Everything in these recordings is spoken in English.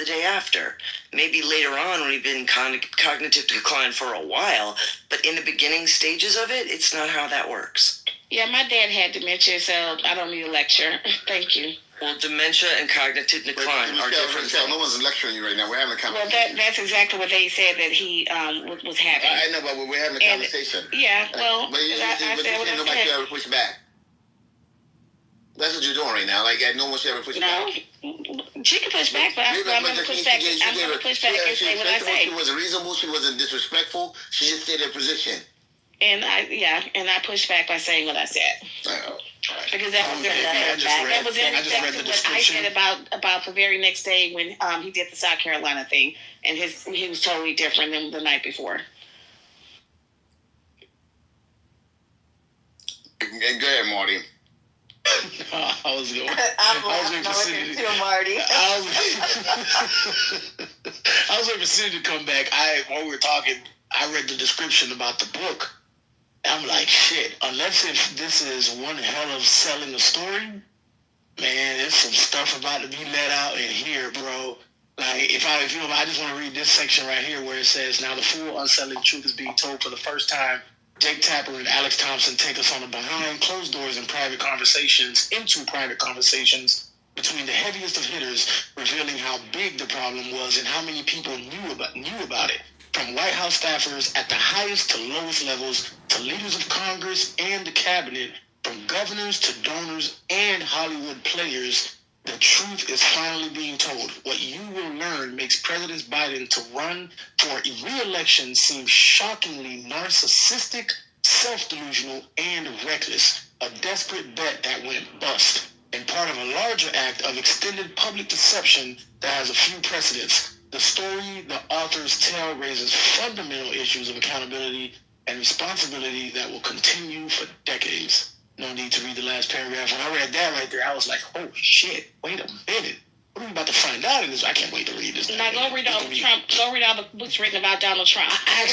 day after. Maybe later on when you've been cognitive decline for a while, but in the beginning stages of it, it's not how that works. Yeah, my dad had dementia, so I don't need a lecture. Thank you. Well, dementia and cognitive decline are different things. No one's lecturing you right now. We're having a conversation. Well, that's exactly what they said that he was having. I know, but we're having a conversation. Yeah, well, but you said nobody should ever push back. That's what you're doing right now. Like, no one should ever push back. No, she can push back, but I'm going to push back. I'm going to push back and say what I say. She wasn't reasonable. She wasn't disrespectful. She just stayed in position. And I pushed back by saying what I said. Because that was what I said about the very next day when he did the South Carolina thing, and he was totally different than the night before. And go ahead, Marty. I was going. I'm looking to Marty. I was waiting for Cindy to come back. While we were talking, I read the description about the book. I'm like, shit, unless if this is one hell of selling a story, man, there's some stuff about to be let out in here, bro. Like, I just want to read this section right here where it says, now the full unsettling truth is being told for the first time. Jake Tapper and Alex Thompson take us on a behind closed doors and into private conversations between the heaviest of hitters, revealing how big the problem was and how many people knew about it. From White House staffers at the highest to lowest levels, to leaders of Congress and the cabinet, from governors to donors and Hollywood players, the truth is finally being told. What you will learn makes President Biden to run for re-election seem shockingly narcissistic, self-delusional, and reckless. A desperate bet that went bust, and part of a larger act of extended public deception that has a few precedents. The story the authors tell raises fundamental issues of accountability and responsibility that will continue for decades. No need to read the last paragraph. When I read that right there, I was like, oh shit, wait a minute. What are we about to find out in this? I can't wait to read this. Now go read all the books written about Donald Trump. I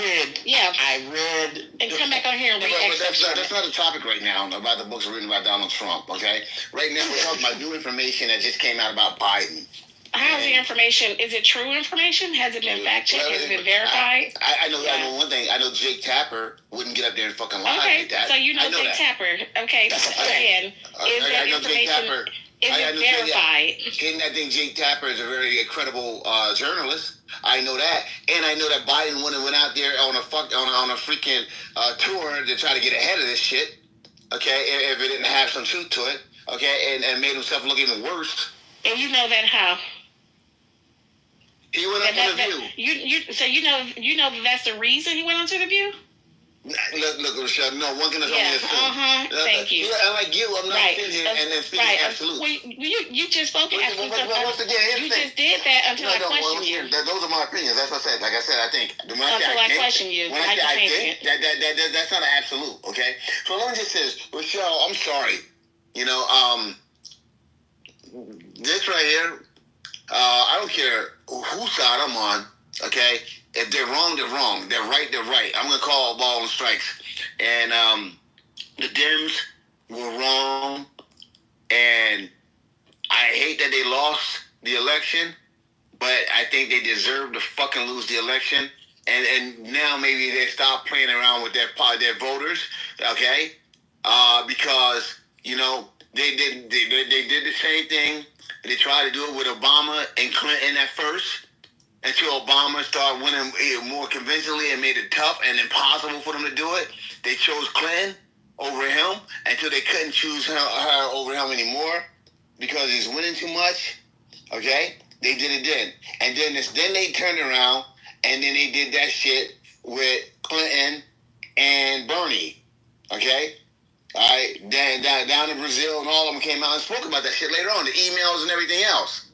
read. And come back on here and read that's not the topic right now about the books written about Donald Trump, okay? Right now we're talking about new information that just came out about Biden. How's the information? Is it true information? Has it been fact-checked? Has it been verified? I know one thing. I know Jake Tapper wouldn't get up there and fucking lie like that. So you know Jake Tapper. Okay, again, is that information... Is it verified? And I think Jake Tapper is a very credible journalist. I know that, and I know that Biden went out there on a freaking tour to try to get ahead of this shit. Okay, if it didn't have some truth to it. Okay, and made himself look even worse. And you know that how? He went up on The View. So you know that's the reason he went onto The View? Look, Rochelle, no, one can only assume. Thank you. Like you, I'm not sitting here and then speaking absolute. Well, you just spoke absolute. Once again, you just did that until I questioned you. Those are my opinions. That's what I said. Like I said, I think. Until I question you. When I say I think, that's not an absolute, okay? So let me just say this. Rochelle, I'm sorry. This right here, I don't care whose side I'm on, okay? If they're wrong, they're wrong. They're right. I'm going to call ball and strikes. And the Dems were wrong. And I hate that they lost the election. But I think they deserve to fucking lose the election. And now maybe they stop playing around with their voters, okay? Because, they did the same thing. They tried to do it with Obama and Clinton at first. Until Obama started winning more convincingly and made it tough and impossible for them to do it. They chose Clinton over him until they couldn't choose her over him anymore because he's winning too much. Okay? They did it then. And then they turned around and then they did that shit with Clinton and Bernie. Okay? All right? Down in Brazil and all of them came out and spoke about that shit later on, the emails and everything else.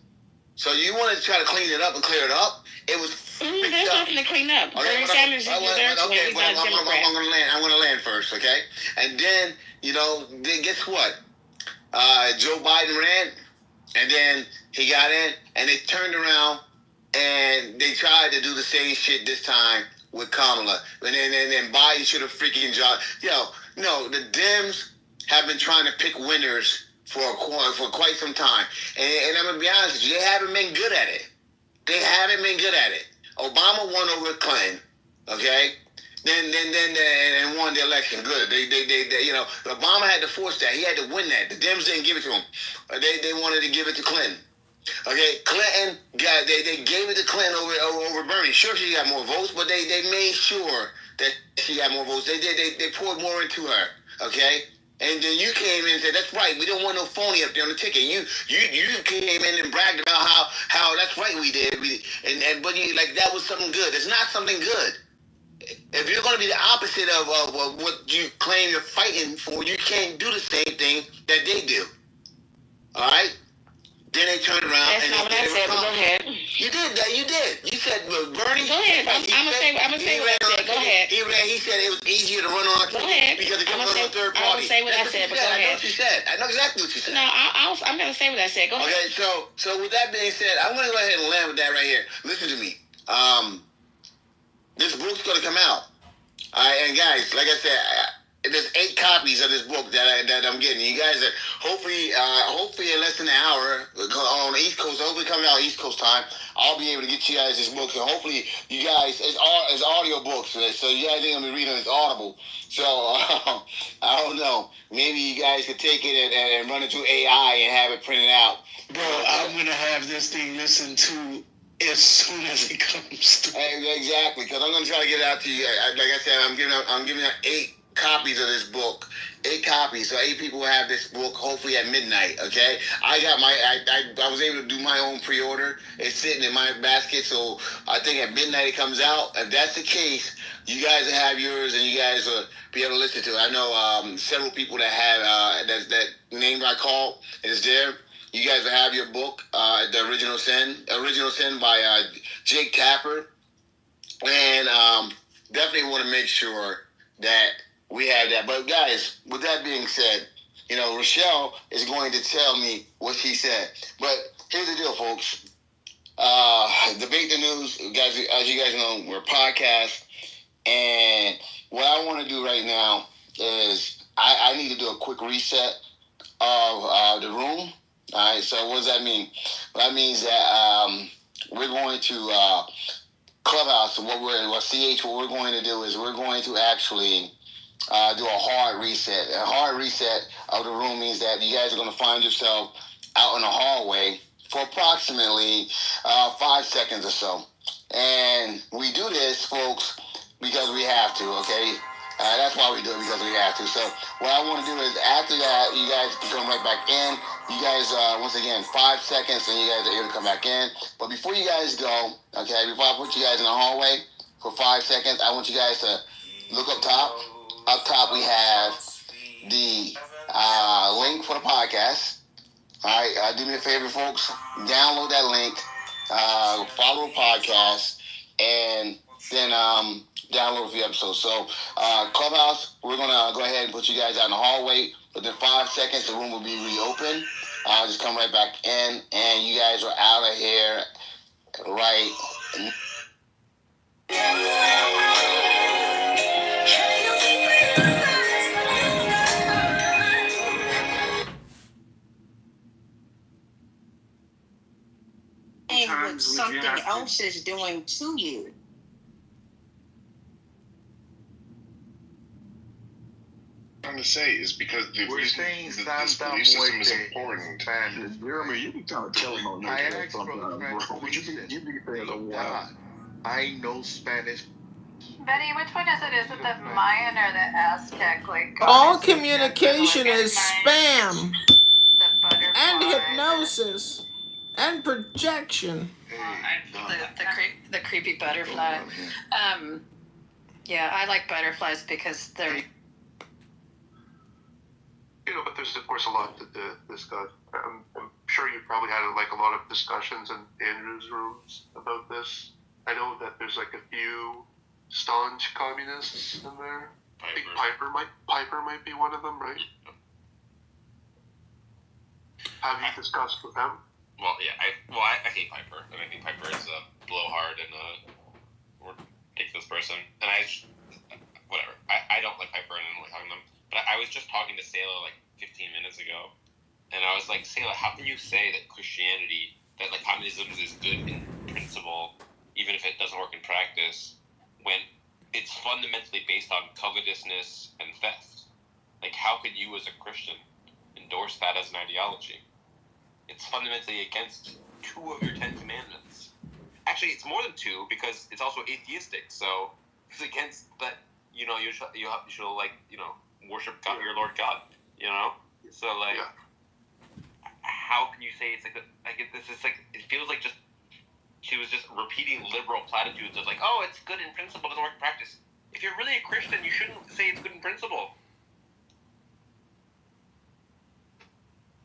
So you want to try to clean it up and clear it up? It was there's nothing to clean up. Bernie Sanders deserves to win. He's not a Democrat. I'm going to land first, okay? And then, then guess what? Joe Biden ran, and then he got in, and they turned around, and they tried to do the same shit this time with Kamala. And then Biden should have freaking no, the Dems have been trying to pick winners for quite some time. And I'm going to be honest with you, they haven't been good at it. They haven't been good at it. Obama won over Clinton, okay? Then and won the election. Good. They Obama had to force that. He had to win that. The Dems didn't give it to him. They wanted to give it to Clinton. Okay, Clinton they gave it to Clinton over Bernie. Sure, she got more votes, but they made sure that she got more votes. They poured more into her. Okay. And then you came in and said, that's right, we don't want no phony up there on the ticket. You came in and bragged about how that's right we did. But you like that was something good. It's not something good. If you're going to be the opposite of what you claim you're fighting for, you can't do the same thing that they do. All right? Then they turned around. That's not what I said, but go ahead. You did that. You did. You said Bernie. Go ahead. I'm gonna say what I said. Go ahead. He said it was easier to run on. Go ahead. Because it comes on a third party. I'm gonna say what I said, but go ahead. I know what you said. I know exactly what you said. No, I'm gonna say what I said. Go ahead. Okay, so with that being said, I'm gonna go ahead and land with that right here. Listen to me. This book's gonna come out. All right, and guys, like I said, there's 8 copies of this book that I'm getting. You guys are hopefully in less than an hour on the East Coast. Hopefully coming out East Coast time, I'll be able to get you guys this book. And hopefully you guys, it's audio books, so you guys ain't gonna be reading it. It's Audible. So I don't know. Maybe you guys could take it and run it through AI and have it printed out. Bro, I'm gonna have this thing listened to as soon as it comes through. Exactly, because I'm gonna try to get it out to you. Like I said, I'm giving out 8 copies of this book. 8 copies, so 8 people will have this book hopefully at midnight. Okay, I was able to do my own pre-order. It's sitting in my basket, so I think at midnight it comes out. If that's the case, you guys will have yours, and you guys will be able to listen to it. I know several people that have that name I called is there. You guys will have your book, The Original Sin by Jake Tapper, and definitely want to make sure that we have that. But guys, with that being said, Rochelle is going to tell me what she said. But here's the deal, folks. Debate the News, guys. As you guys know, we're a podcast, and what I want to do right now is I need to do a quick reset of the room. All right. So what does that mean? That means that we're going to Clubhouse. What we're going to do is we're going to actually do a hard reset. A hard reset of the room means that you guys are going to find yourself out in the hallway for approximately 5 seconds or so. And we do this, folks, because we have to, okay? That's why we do it, because we have to. So what I want to do is after that, you guys can come right back in. You guys, once again, 5 seconds, and you guys are able to come back in. But before you guys go, okay, before I put you guys in the hallway for 5 seconds, I want you guys to look up top. Up top, we have the link for the podcast. All right, do me a favor, folks. Download that link, follow the podcast, and then download the episode. So, Clubhouse, we're going to go ahead and put you guys out in the hallway. Within 5 seconds, the room will be reopened. Just come right back in, and you guys are out of here right now. What something else is doing to you. Trying to say is because this belief system is important. And Jeremy, you can kind of tell him on this but you be fair to what? I know Spanish. Betty, which one is it? Is it the Mayan or the Aztec? All communication is spam The butterfly. and hypnosis and projection. The creepy butterfly. Yeah, I like butterflies because they're. But there's of course a lot to discuss. I'm sure you probably had a lot of discussions in Andrew's rooms about this. I know that there's a few staunch communists in there. I think Piper might be one of them, right? Have you discussed with them? Well, yeah, I hate Piper, and I think Piper is a blowhard and a ridiculous person. And whatever. I don't like Piper, and I don't like talking to them. But I was just talking to Sayla 15 minutes ago, and I was like, Sayla, how can you say that Christianity, that communism is good in principle? doesn't work in practice when it's fundamentally based on covetousness and theft. Like, how could you as a Christian endorse that as an ideology? It's fundamentally against 2 of your 10 commandments. Actually, it's more than 2 because it's also atheistic. So it's against that. You should worship God, your Lord God. So like, how can you say it's it feels like just she was just repeating liberal platitudes of like, oh, it's good in principle, doesn't work in practice. If you're really a Christian, you shouldn't say it's good in principle.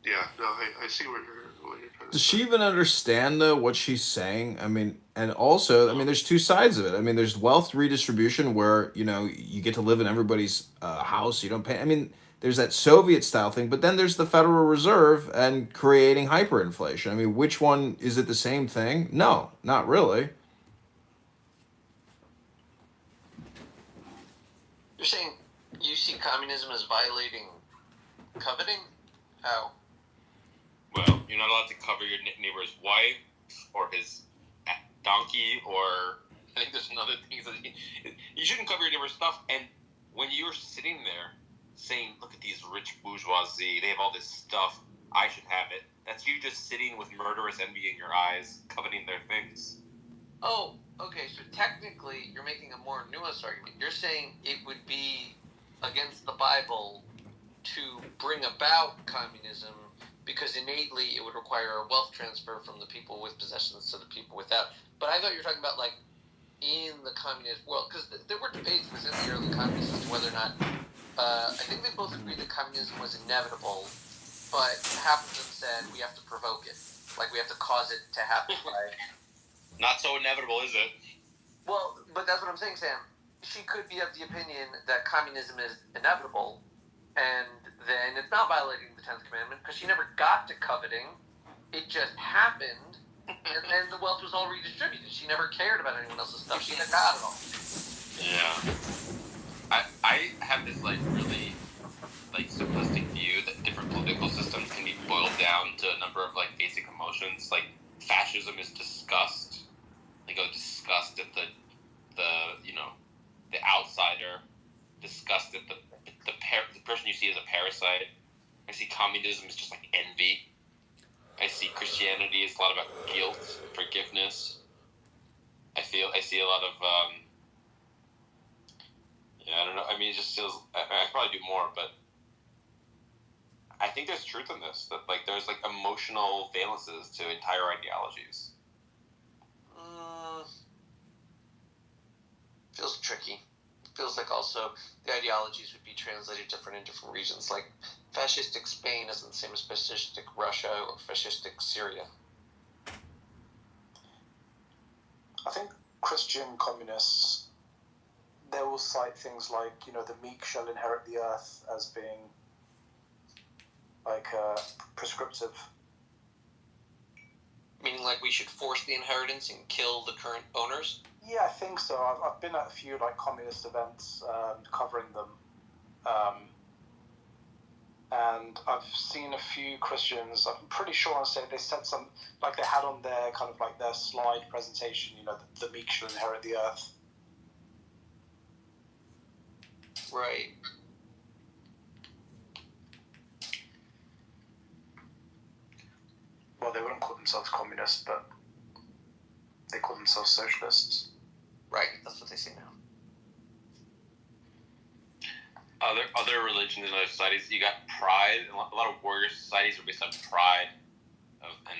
Yeah, no, I see what you're trying to Does say. she even understand though what she's saying? I mean, and also, I mean, there's 2 sides of it. I mean, there's wealth redistribution where you get to live in everybody's house. You don't pay. I mean, there's that Soviet style thing, but then there's the Federal Reserve and creating hyperinflation. I mean, which one is it? The same thing? No, not really. You're saying you see communism as violating coveting? How? Well, you're not allowed to cover your neighbor's wife or his donkey, or I think there's another thing. You shouldn't cover your neighbor's stuff. And when you're sitting there saying, look at these rich bourgeoisie, they have all this stuff, I should have it, that's you just sitting with murderous envy in your eyes, coveting their things. Oh, okay, so technically you're making a more nuanced argument. You're saying it would be against the Bible to bring about communism because innately it would require a wealth transfer from the people with possessions to the people without. But I thought you were talking about, like, in the communist world, because there were debates within the early communists as to whether or not, I think they both agreed that communism was inevitable, but half of them said we have to provoke it. Like, we have to cause it to happen, right? Not so inevitable, is it? Well, but that's what I'm saying, Sam. She could be of the opinion that communism is inevitable, and then it's not violating the 10th commandment because she never got to coveting. It just happened, and then the wealth was all redistributed. She never cared about anyone else's stuff. She never got it all. Yeah. I have this really simplistic view that different political systems can be boiled down to a number of basic emotions. Like fascism is disgust. They go disgust at the outsider, disgust at the person you see as a parasite. I see communism as just envy. I see Christianity as a lot about guilt, forgiveness. I see a lot of I don't know. I mean, it just feels. I could probably do more, but I think there's truth in this. That there's emotional valences to entire ideologies. Feels tricky. Feels like also the ideologies would be translated different in different regions. Like fascistic Spain isn't the same as fascistic Russia or fascistic Syria. I think Christian communists, they will cite things like, the meek shall inherit the earth as being prescriptive. Meaning we should force the inheritance and kill the current owners? Yeah, I think so. I've been at a few communist events covering them, and I've seen a few Christians. I'm pretty sure I said they said some they had on their their slide presentation. The meek shall inherit the earth. Right. Well, they wouldn't call themselves communists, but they call themselves socialists. Right, that's what they say now. Other religions and other societies, you got pride. A lot of warrior societies are based on pride and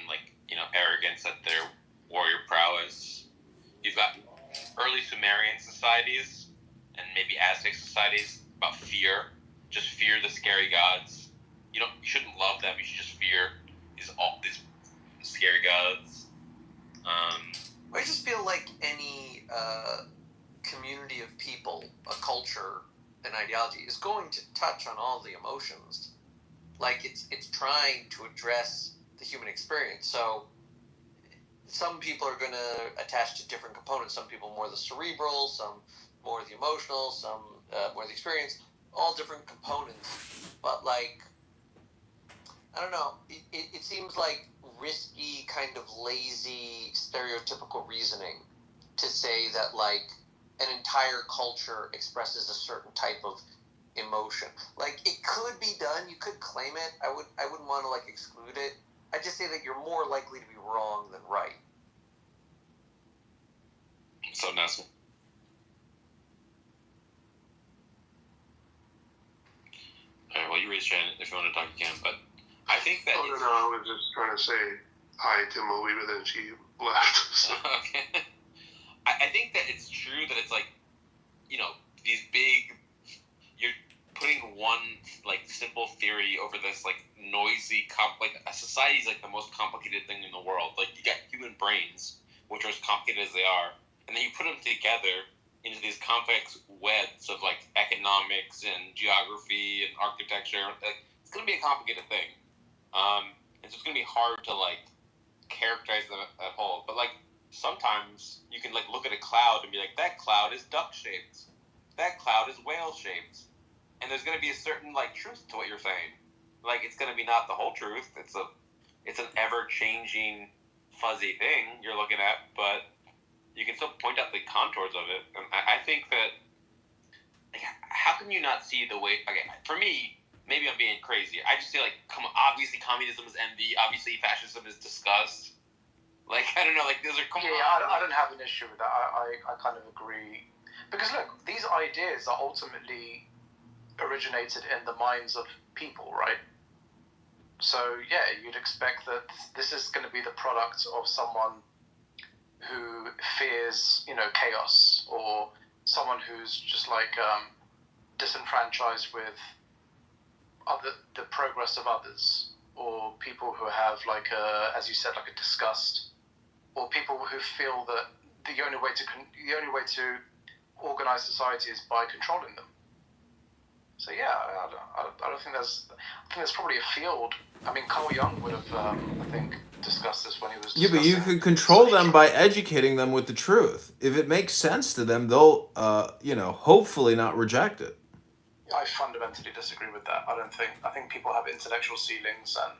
arrogance at their warrior prowess. You've got early Sumerian societies and maybe Aztec societies about fear. Just fear the scary gods. You shouldn't love them. You should just fear these scary gods. I just feel like any community of people, a culture, an ideology is going to touch on all the emotions. It's trying to address the human experience. So some people are going to attach to different components. Some people more the cerebral, some more the emotional, some more the experience. All different components. But I don't know. It seems like risky, kind of lazy, stereotypical reasoning to say that like an entire culture expresses a certain type of emotion. Like it could be done. You could claim it. I wouldn't want to like exclude it. I just say that you're more likely to be wrong than right. So Nestle. Alright, well you raised your hand. If you want to talk, you can. But I think that. No, I was just trying to say hi to Moe, but then she left. So. Okay. I think that it's true that it's like, these big. You're putting one like simple theory over this like noisy like a society is like the most complicated thing in the world. Like you got human brains, which are as complicated as they are, and then you put them together into these complex webs of like economics and geography and architecture. Like, it's going to be a complicated thing, and so it's going to be hard to like characterize them at whole. But like sometimes you can like look at a cloud and be like, that cloud is duck shaped, that cloud is whale shaped. And there's going to be a certain like truth to what you're saying. Like it's going to be not the whole truth. It's an ever changing, fuzzy thing you're looking at, but you can still point out the contours of it. And I think that like, how can you not see the way? Okay, for me, maybe I'm being crazy. I just feel like obviously communism is envy. Obviously fascism is disgust. Like I don't know. Like those are I don't have an issue with that. I kind of agree because look, these ideas are ultimately originated in the minds of people, right? So yeah, you'd expect that this is going to be the product of someone who fears, chaos, or someone who's just like disenfranchised with the progress of others, or people who have like as you said, like a disgust, or people who feel that the only way to organize society is by controlling them. So yeah, I don't think there's. I think there's probably a field. I mean, Carl Jung would have, I think, discussed this when he was. Yeah, but you can control them by educating them with the truth. If it makes sense to them, they'll, hopefully not reject it. I fundamentally disagree with that. I think people have intellectual ceilings and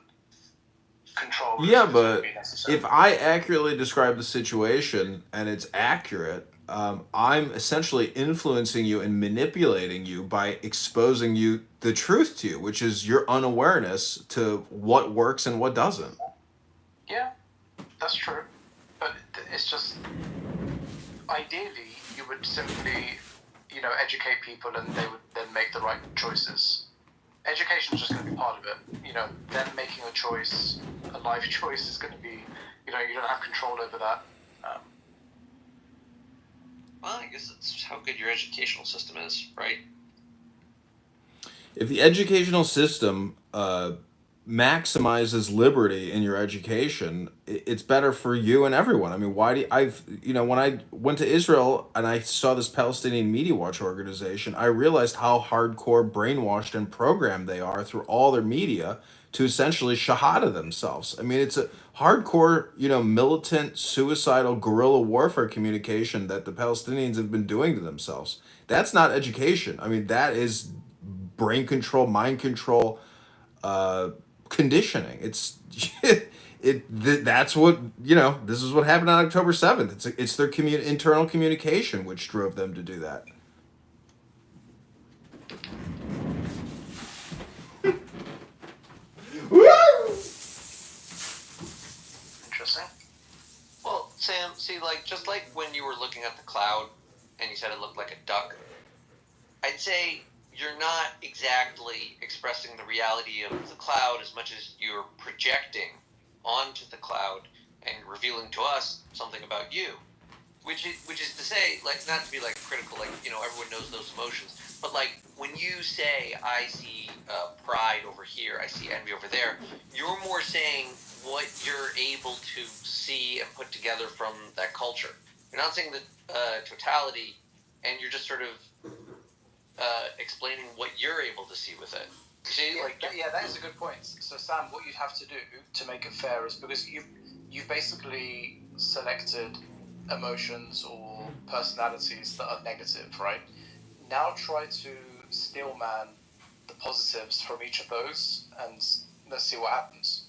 control. Yeah, but if I accurately describe the situation and it's accurate, I'm essentially influencing you and manipulating you by exposing you the truth to you, which is your unawareness to what works and what doesn't. Yeah, that's true. But it's just, ideally, you would simply, educate people and they would then make the right choices. Education is just going to be part of it. Them making a choice, a life choice is going to be, you don't have control over that. Well, I guess that's how good your educational system is, right? If the educational system maximizes liberty in your education, it's better for you and everyone. I mean, when I went to Israel and I saw this Palestinian Media Watch organization, I realized how hardcore brainwashed and programmed they are through all their media to essentially shahada themselves. I mean, it's a hardcore, militant, suicidal, guerrilla warfare communication that the Palestinians have been doing to themselves. That's not education. I mean, that is brain control, mind control, conditioning. It's that's what this is what happened on October 7th. It's their internal communication which drove them to do that. Interesting. Well, Sam, see, like just like when you were looking at the cloud and you said it looked like a duck, I'd say you're not exactly expressing the reality of the cloud as much as you're projecting onto the cloud and revealing to us something about you. Which is to say, like, not to be like critical, like, everyone knows those emotions, but like when you say I see pride over here, I see envy over there, you're more saying what you're able to see and put together from that culture. You're not saying the totality, and you're just sort of explaining what you're able to see with it. See, that is a good point. So Sam, what you'd have to do to make it fair is, because you've basically selected emotions or personalities that are negative, right? Now try to steelman the positives from each of those, and let's see what happens.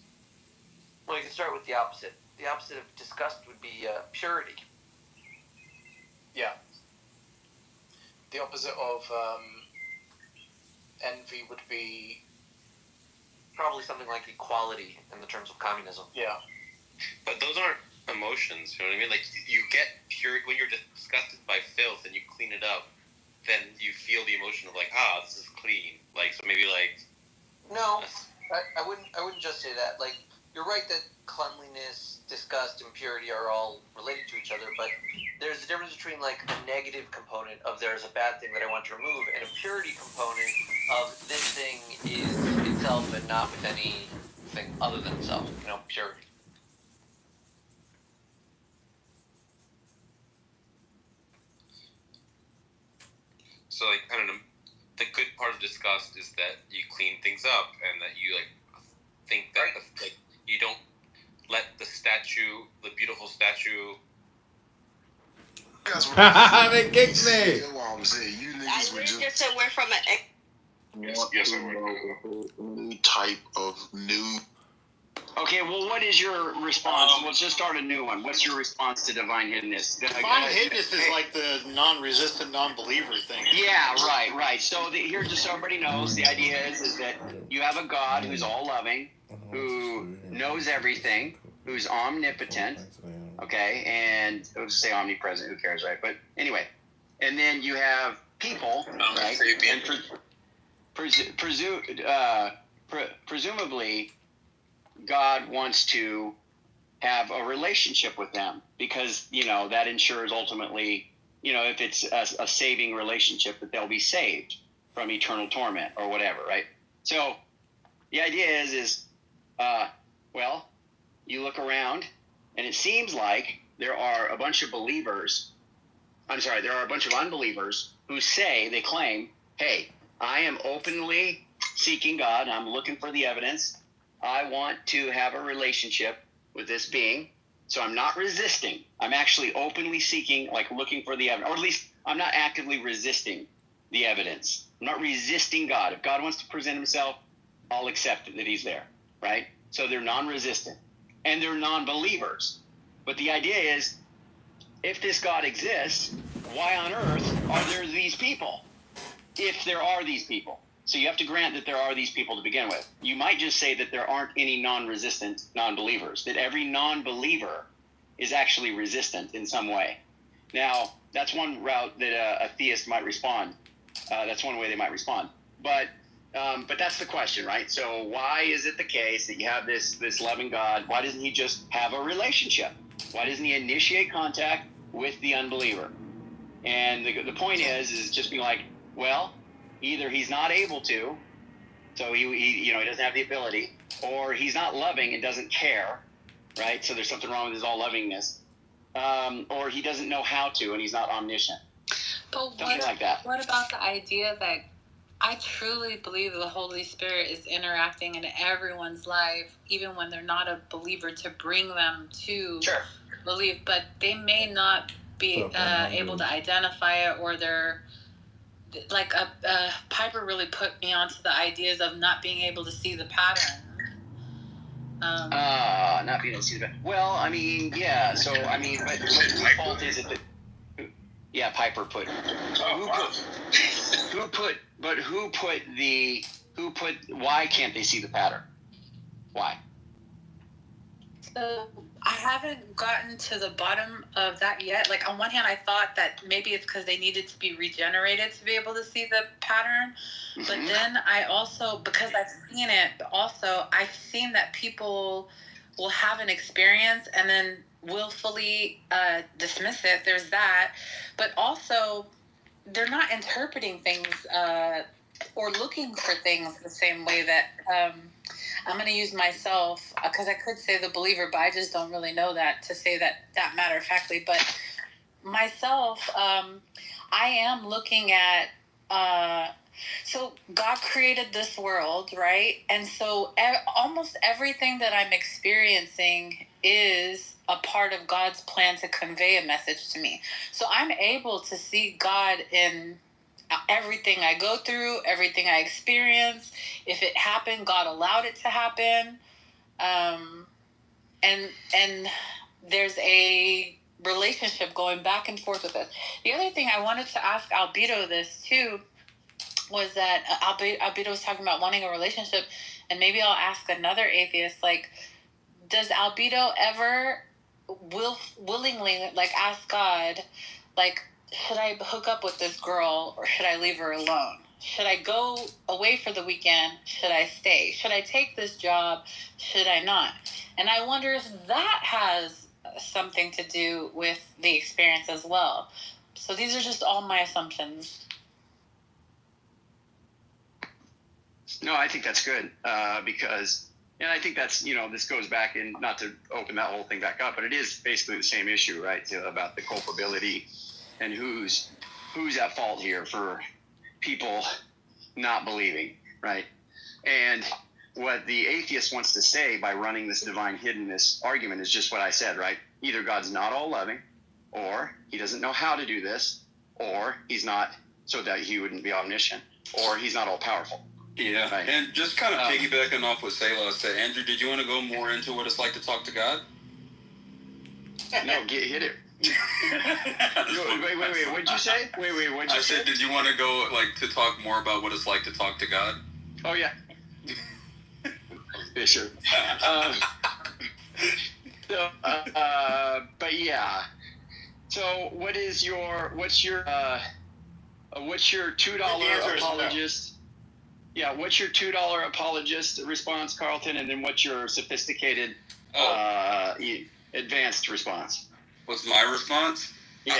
Well, you can start with the opposite. The opposite of disgust would be purity. Yeah. The opposite of envy would be probably something like equality in the terms of communism. Yeah. But those aren't emotions, you know what I mean? Like, you get pure, when you're disgusted by filth and you clean it up, then you feel the emotion of like, this is clean. Like, so maybe like... No, I wouldn't just say that. Like, you're right that cleanliness, disgust, and purity are all related to each other, but there's a difference between like a negative component of there's a bad thing that I want to remove, and a purity component of this thing is itself and not with anything other than itself. Purity. So, like, I don't know, the good part of disgust is that you clean things up and that you, like, think that, like, you don't let the beautiful statue... They kicked me! I just said we're from an... Yes, I would. New type of new... Okay, well, what is your response? Let's just start a new one. What's your response to divine hiddenness? Divine hiddenness is like the non-resistant, non-believer thing. Yeah, right. So here, just so everybody knows, the idea is that you have a God who's all-loving, who knows everything, who's omnipotent, okay, and I would say omnipresent, who cares, right? But anyway, and then you have people, right? And presumably, God wants to have a relationship with them because, that ensures ultimately, if it's a saving relationship, that they'll be saved from eternal torment or whatever, right? So the idea is you look around and it seems like there are a bunch of unbelievers who they claim, hey, I am openly seeking God. I'm looking for the evidence. I want to have a relationship with this being. So I'm not resisting. I'm actually openly seeking, like looking for the evidence. Or at least I'm not actively resisting the evidence. I'm not resisting God. If God wants to present himself, I'll accept it that he's there, right? So they're non-resistant. And they're non-believers. But the idea is, if this God exists, why on earth are there these people? If there are these people. So you have to grant that there are these people to begin with. You might just say that there aren't any non-resistant non-believers, that every non-believer is actually resistant in some way. Now, that's one route that a theist might respond. That's one way they might respond. But that's the question, right? So why is it the case that you have this loving God? Why doesn't he just have a relationship? Why doesn't he initiate contact with the unbeliever? And the point is just being like, well, either he's not able to, so he doesn't have the ability, or he's not loving and doesn't care, right? So there's something wrong with his all-lovingness, or he doesn't know how to, and he's not omniscient. But something like that. What about the idea that I truly believe the Holy Spirit is interacting in everyone's life, even when they're not a believer, to bring them to believe, but they may not be able to identify it, or they're like Piper really put me onto the ideas of not being able to see the pattern. Not being able to see the pattern. Well, I mean, yeah. So I mean, but whose fault is it that? Yeah, Piper put. Why can't they see the pattern? Why? So I haven't gotten to the bottom of that yet. Like, on one hand, I thought that maybe it's because they needed to be regenerated to be able to see the pattern. Mm-hmm. But then I also, because I've seen it, also I've seen that people will have an experience and then willfully dismiss it. There's that. But also, they're not interpreting things or looking for things the same way that... I'm going to use myself, because I could say the believer, but I just don't really know that to say that matter-of-factly. But myself, I am looking at, so God created this world, right? And so almost everything that I'm experiencing is a part of God's plan to convey a message to me. So I'm able to see God in everything I go through, everything I experience. If it happened, God allowed it to happen. And there's a relationship going back and forth with us. The other thing I wanted to ask Albedo this too was that Albedo was talking about wanting a relationship, and maybe I'll ask another atheist, like, does Albedo ever willingly, like, ask God, like, should I hook up with this girl or should I leave her alone? Should I go away for the weekend? Should I stay? Should I take this job? Should I not? And I wonder if that has something to do with the experience as well. So these are just all my assumptions. No, I think that's good because, and I think that's, this goes back in, not to open that whole thing back up, but it is basically the same issue, right? About the culpability and who's at fault here for people not believing, right? And what the atheist wants to say by running this divine hiddenness argument is just what I said, right? Either God's not all loving, or he doesn't know how to do this, or he's not, so that he wouldn't be omniscient, or he's not all powerful. Yeah, right. And just kind of piggybacking off what Selah said, Andrew, did you want to go more into what it's like to talk to God? No, hit it. wait, what'd you say? What'd you say? I said, did you want to go, to talk more about what it's like to talk to God? Oh, yeah. Yeah, sure. But yeah. So what's your $2 apologist? Yeah, what's your $2 apologist response, Carlton, and then what's your sophisticated advanced response? What's my response? Yeah.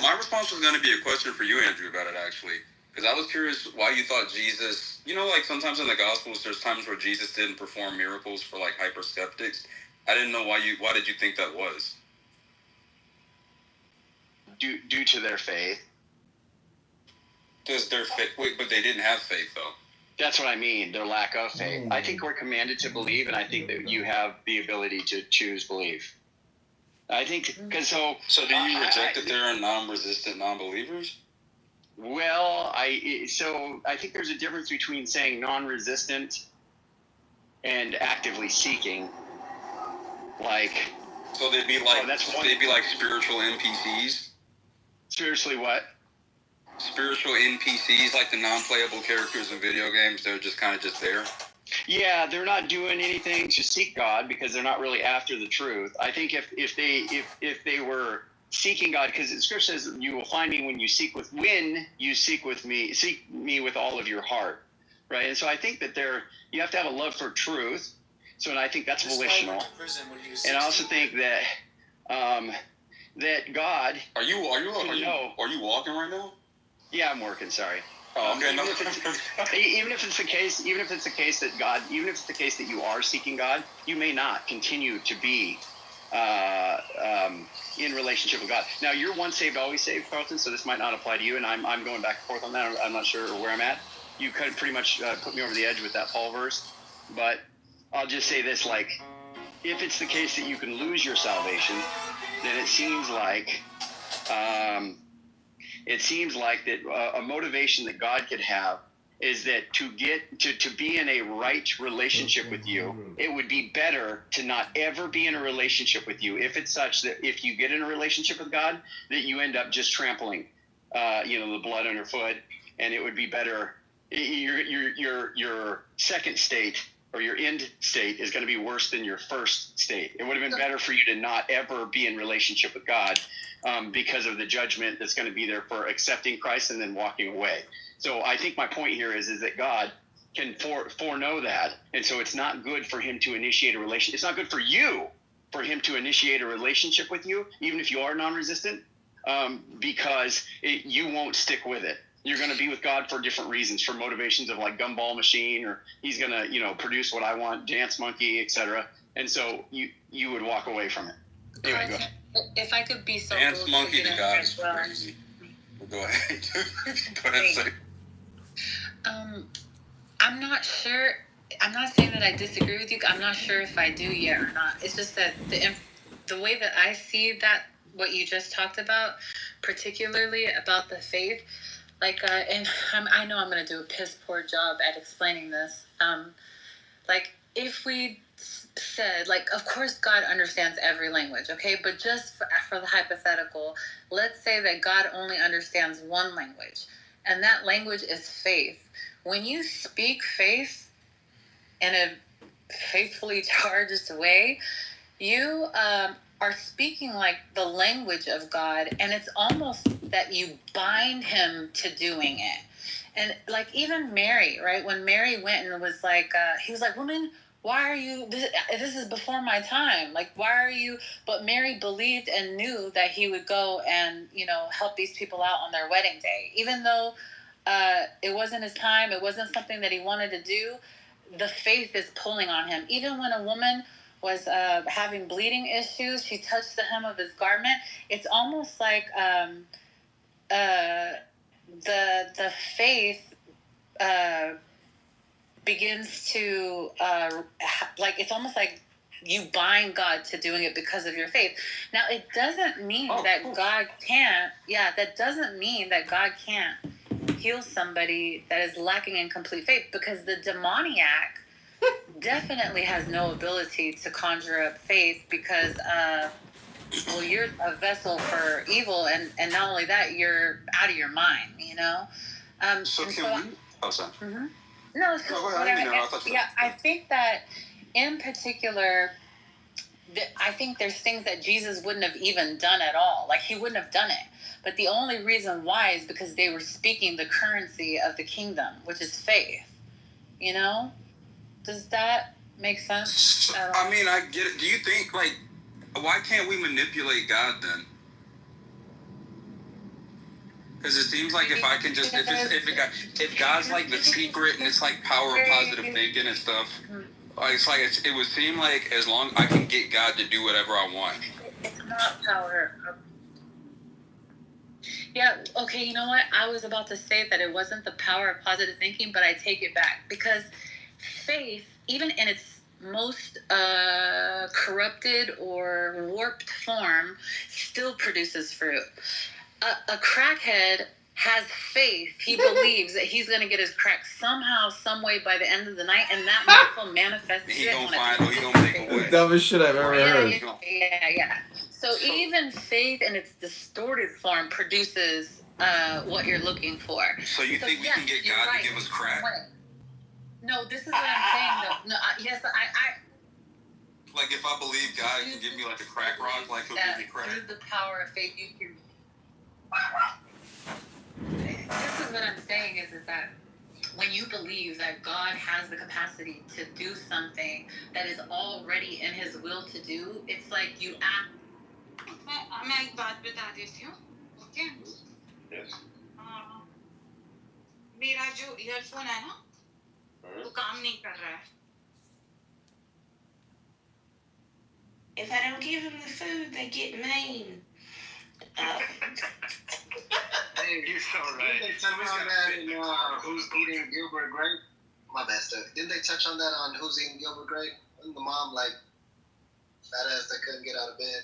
My response was going to be a question for you, Andrew, about it, actually. Because I was curious why you thought Jesus, sometimes in the Gospels, there's times where Jesus didn't perform miracles for, hyper skeptics. I didn't know why did you think that was? Due to their faith. Does their faith, but they didn't have faith, though. That's what I mean, their lack of faith. I think we're commanded to believe, and I think that you have the ability to choose belief. I think, because So do you reject that there are non-resistant non-believers? Well, I think there's a difference between saying non-resistant and actively seeking. So they'd be like spiritual NPCs? Spiritually what? Spiritual NPCs, like the non-playable characters in video games. They're just kind of just there. Yeah, they're not doing anything to seek God because they're not really after the truth. I think if they were seeking God, because the scripture says you will find me when you seek me with all of your heart, right? And so I think that you have to have a love for truth. So, and I think that's volitional. And I also think that that God. Are you walking right now? Yeah, I'm working. Sorry. Oh, okay. Even if it's the case that you are seeking God, you may not continue to be in relationship with God. Now, you're once saved, always saved, Carlton. So this might not apply to you, and I'm going back and forth on that. I'm not sure where I'm at. You could pretty much put me over the edge with that Paul verse, but I'll just say this: if it's the case that you can lose your salvation, then it seems like that a motivation that God could have is that to get to be in a right relationship with you, it would be better to not ever be in a relationship with you if it's such that if you get in a relationship with God, that you end up just trampling, the blood underfoot, and it would be better. Your second state or your end state is going to be worse than your first state. It would have been better for you to not ever be in relationship with God because of the judgment that's going to be there for accepting Christ and then walking away. So I think my point here is that God can foreknow that. And so it's not good for him to initiate a relationship. It's not good for you for him to initiate a relationship with you, even if you are non-resistant, because you won't stick with it. You're going to be with God for different reasons, for motivations of gumball machine, or he's going to, produce what I want, dance monkey, etc. And so you would walk away from it. Anyway, go ahead. If I could be so dance monkey to God is crazy. Go ahead. Go ahead, say. I'm not sure. I'm not saying that I disagree with you. I'm not sure if I do yet or not. It's just that the way that I see that, what you just talked about, particularly about the faith, and I know I'm going to do a piss poor job at explaining this. If we said, like, of course God understands every language, okay? But just for the hypothetical, let's say that God only understands one language, and that language is faith. When you speak faith in a faithfully charged way, you are speaking like the language of God, and it's almost that you bind him to doing it. And like even Mary, right? When Mary went and was like, he was like, woman, why are you, this is before my time. Like, why are you, but Mary believed and knew that he would go and, help these people out on their wedding day. Even though it wasn't his time, it wasn't something that he wanted to do, the faith is pulling on him. Even when a woman was having bleeding issues, she touched the hem of his garment. It's almost like the faith begins to it's almost like you bind God to doing it because of your faith. Now, it doesn't mean that God can't. Yeah, that doesn't mean that God can't heal somebody that is lacking in complete faith, because the demoniac definitely has no ability to conjure up faith, because you're a vessel for evil, and not only that, you're out of your mind, So can we? Oh, sorry. Mm-hmm. No, so go ahead. I think that in particular, I think there's things that Jesus wouldn't have even done at all. Like, he wouldn't have done it. But the only reason why is because they were speaking the currency of the kingdom, which is faith. Does that make sense? I mean, I get it. Do you think, why can't we manipulate God then? Because it seems like if I can just, if God's like the secret and it's like power of positive thinking and stuff, it would seem like as long I can get God to do whatever I want. It's not power. Yeah, okay, you know what? I was about to say that it wasn't the power of positive thinking, but I take it back. Because faith, even in its most corrupted or warped form, still produces fruit. A crackhead has faith. He believes that he's going to get his crack somehow, some way by the end of the night, and that miracle manifests. He gonna make a way. The dumbest shit I've ever heard. Yeah. So even faith in its distorted form produces what you're looking for. So you think we can get God to give us crack? No, this is what I'm saying, though. No, yes, I. Like, if I believe God can give me like a crack rock, like he'll give me crack. Through the power of faith, you can. This is what I'm saying is that when you believe that God has the capacity to do something that is already in his will to do, it's like you act. मैं एक बात बता देती हूँ, okay? Yes. मेरा जो earphone है ना, वो काम नहीं कर रहा है. If I don't give them the food, they get mean. Hey, you're so right. Didn't they touch on that in Who's Eating Gilbert Grape? My bad, Steph. Didn't they touch on that on Who's Eating Gilbert Grape? Wasn't the mom fat ass that couldn't get out of bed?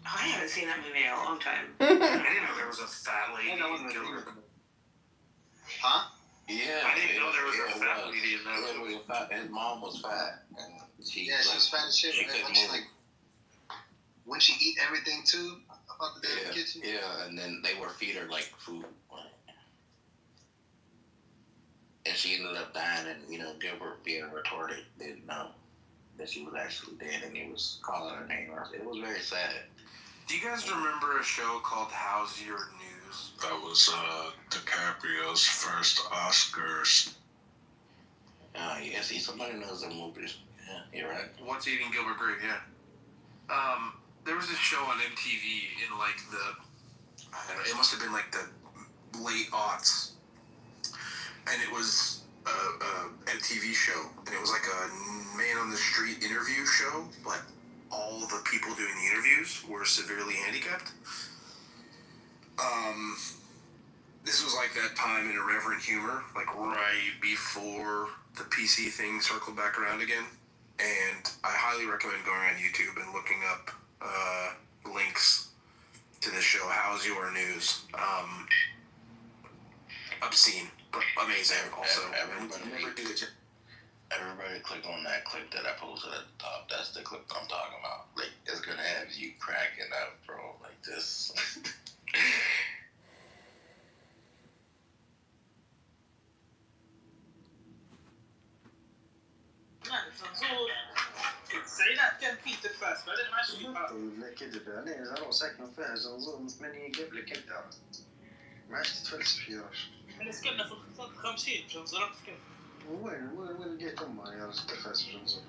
I haven't seen that movie in a long time. I didn't know there was a fat lady in Gilbert. Huh? Yeah, I didn't know there was a fat lady in that movie. His mom was fat. And she was fat as shit. When she eat everything too, about the damn kitchen. Yeah, and then they were feed her food. And she ended up dying, and Gilbert being retarded didn't know that she was actually dead, and he was calling her name. It was very sad. Do you guys remember a show called How's Your News? That was DiCaprio's first Oscars. Yeah, see, somebody knows the movies. Yeah, you're right. What's Eating Gilbert Grape? Yeah. There was this show on MTV in I don't know, it must have been the late aughts, and it was a TV show, and it was like a man on the street interview show, but all the people doing the interviews were severely handicapped. This was like that time in Irreverent Humor, right before the PC thing circled back around again. And I highly recommend going on YouTube and looking up links to this show, How's Your News? Obscene, but amazing also. Everybody Everybody click on that clip that I posted at the top. That's the clip I'm talking about. Like, it's gonna have you cracking up, bro. Like this. انا زعما ساكنه فيها زنزور متمني قبل كده ما عادش تتفلسف فيهاش. احنا سكننا في 50 في جنزرة سكن. وين لقيت امها يا رجل تفاس في جنزرة.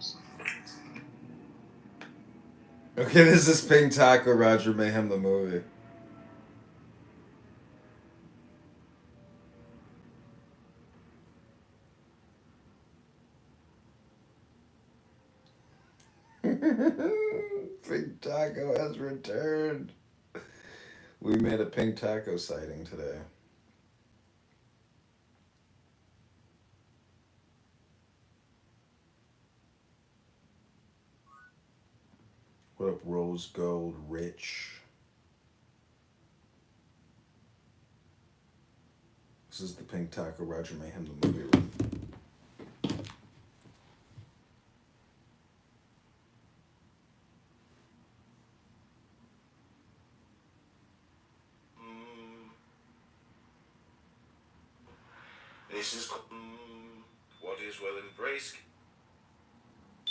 Okay, this is Pink Taco Roger Mayhem the movie. Pink Taco has returned. We made a Pink Taco sighting today. What up, Rose Gold Rich? This is the Pink Taco Roger Mayhem the movie room. This is what is well embraced.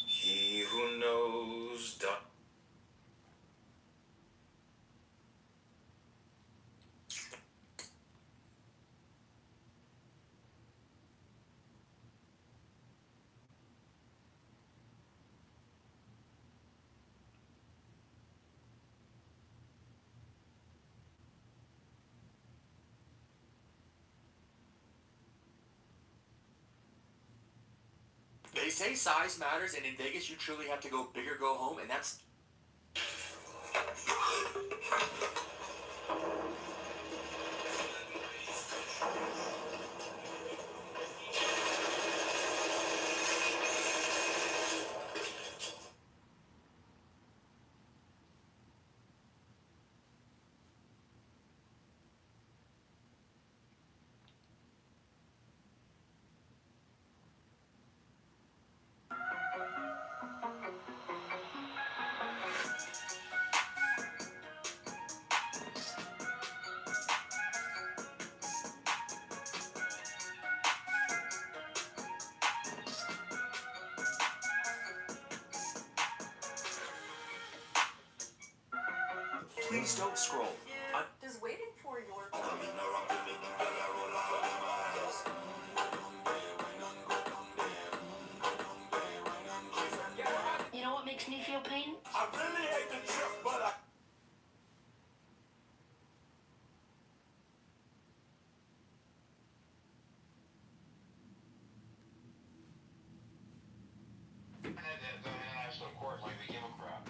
He who knows doth. They say size matters, and in Vegas, you truly have to go big or go home, and that's. Please don't scroll. Just waiting for your. You know what makes me feel pain? I really hate the trip, but I. International court like we give a crap.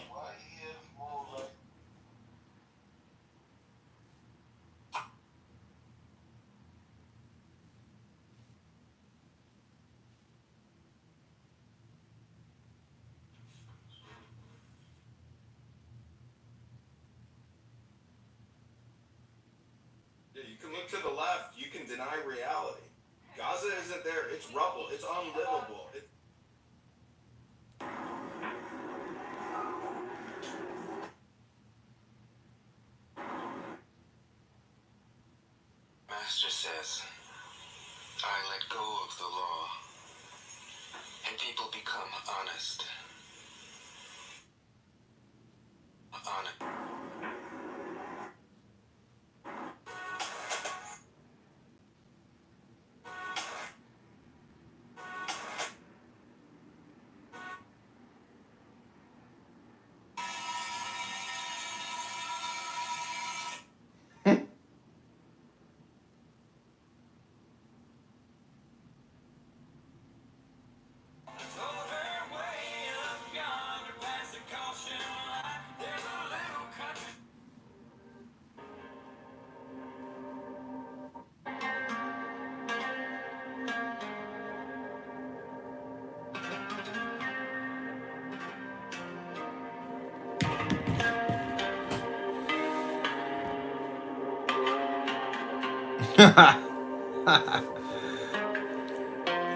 Why if more like. Yeah, you can look to the left. You can deny reality. Gaza isn't there. It's rubble. It's unlivable. Master says, I let go of the law, and people become honest.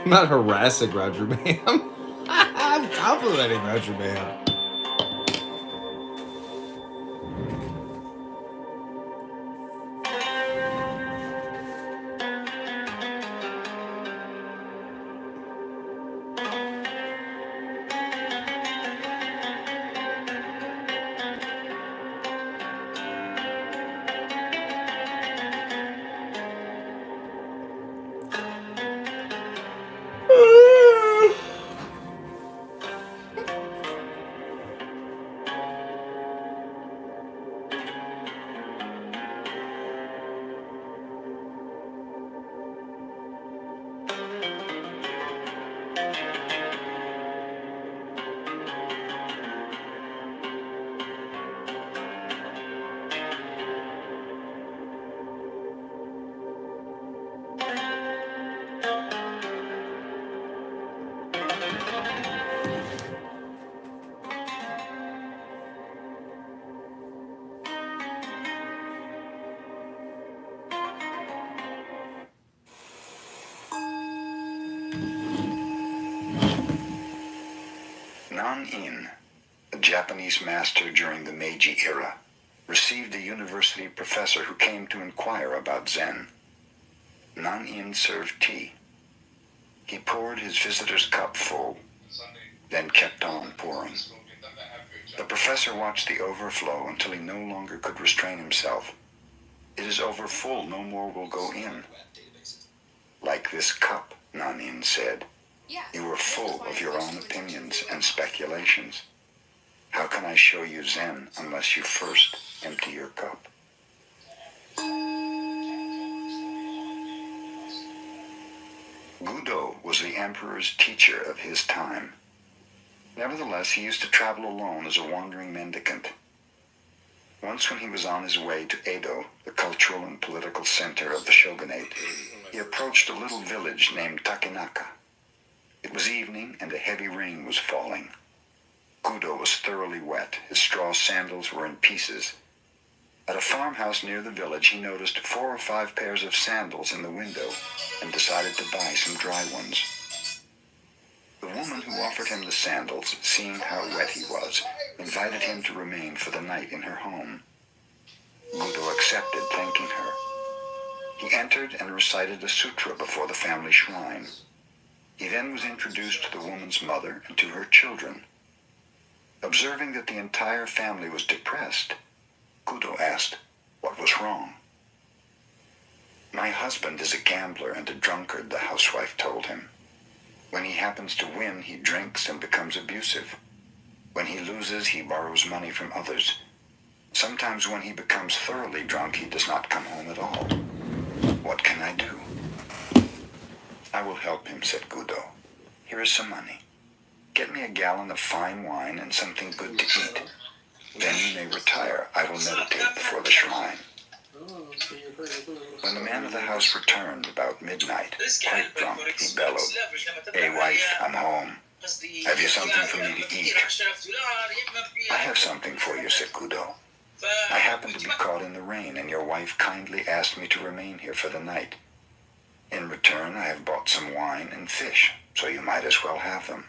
I'm not harassing Roger Mayhem. I'm complimenting Roger Mayhem. Nan-in, a Japanese master during the Meiji era, received a university professor who came to inquire about Zen. Nan-in served tea. He poured his visitor's cup full, then kept on pouring. The professor watched the overflow until he no longer could restrain himself. It is over full, no more will go in. Like this cup, Nan-in said. You are full of your own opinions and speculations. How can I show you Zen unless you first empty your cup? Gudo was the emperor's teacher of his time. Nevertheless, he used to travel alone as a wandering mendicant. Once when he was on his way to Edo, the cultural and political center of the shogunate, he approached a little village named Takenaka. It was evening and a heavy rain was falling. Gudo was thoroughly wet. His straw sandals were in pieces. At a farmhouse near the village, he noticed 4 or 5 pairs of sandals in the window and decided to buy some dry ones. The woman who offered him the sandals, seeing how wet he was, invited him to remain for the night in her home. Gudo accepted, thanking her. He entered and recited a sutra before the family shrine. He then was introduced to the woman's mother and to her children. Observing that the entire family was depressed, Gudo asked, what was wrong? My husband is a gambler and a drunkard, the housewife told him. When he happens to win, he drinks and becomes abusive. When he loses, he borrows money from others. Sometimes when he becomes thoroughly drunk, he does not come home at all. What can I do? I will help him, said Gudo. Here is some money. Get me a gallon of fine wine and something good to eat. Then you may retire. I will meditate before the shrine. When the man of the house returned about midnight, quite drunk, he bellowed, Hey wife, I'm home. Have you something for me to eat? I have something for you, said Gudo. I happened to be caught in the rain, and your wife kindly asked me to remain here for the night. In return, I have bought some wine and fish, so you might as well have them.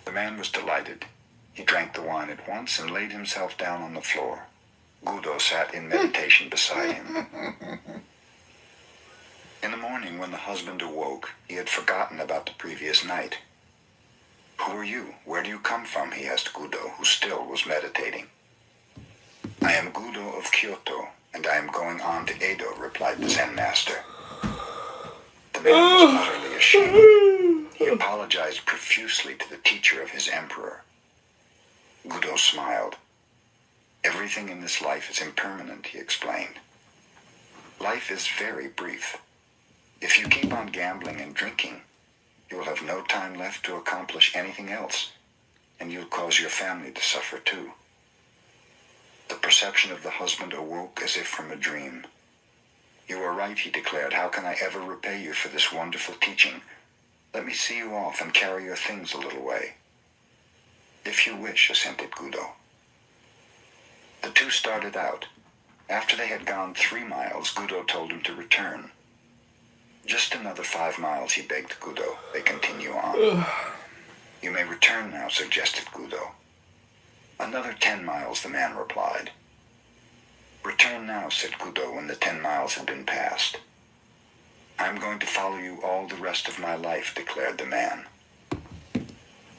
The man was delighted. He drank the wine at once and laid himself down on the floor. Gudo sat in meditation beside him. In the morning, when the husband awoke, he had forgotten about the previous night. Who are you? Where do you come from? He asked Gudo, who still was meditating. I am Gudo of Kyoto, and I am going on to Edo, replied the Zen master. The man was utterly ashamed. He apologized profusely to the teacher of his emperor. Gudo smiled. Everything in this life is impermanent, he explained. Life is very brief. If you keep on gambling and drinking, you will have no time left to accomplish anything else, and you'll cause your family to suffer too. The perception of the husband awoke as if from a dream. You are right, he declared. How can I ever repay you for this wonderful teaching? Let me see you off and carry your things a little way. If you wish, assented Gudo. The two started out. After they had gone 3 miles, Gudo told him to return. Just another 5 miles, he begged Gudo. They continue on. You may return now, suggested Gudo. Another 10 miles, the man replied. Return now, said Gudo when the 10 miles had been passed. I'm going to follow you all the rest of my life, declared the man.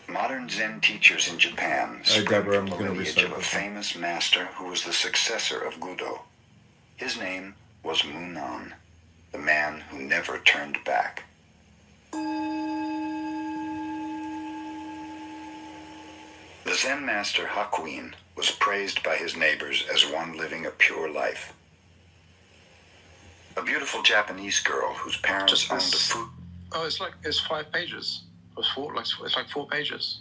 Modern Zen teachers in Japan spring from the lineage of a famous master who was the successor of Gudo. His name was Munan, the man who never turned back. The Zen master Hakuin was praised by his neighbors as one living a pure life. A beautiful Japanese girl whose parents owned a food... Oh, it's 5 pages. It's like 4 pages.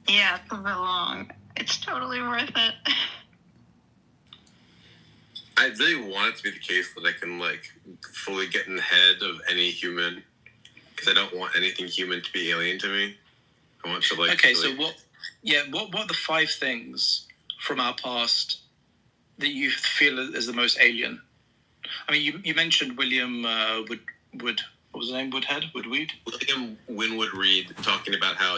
Yeah, it's a bit long. It's totally worth it. I really want it to be the case that I can like fully get in the head of any human, because I don't want anything human to be alien to me. I want to like. Okay, really... so what? Yeah, what are the 5 things from our past that you feel is the most alien? I mean, you mentioned William Wood. What was his name? Woodweed. William Winwood Reed talking about how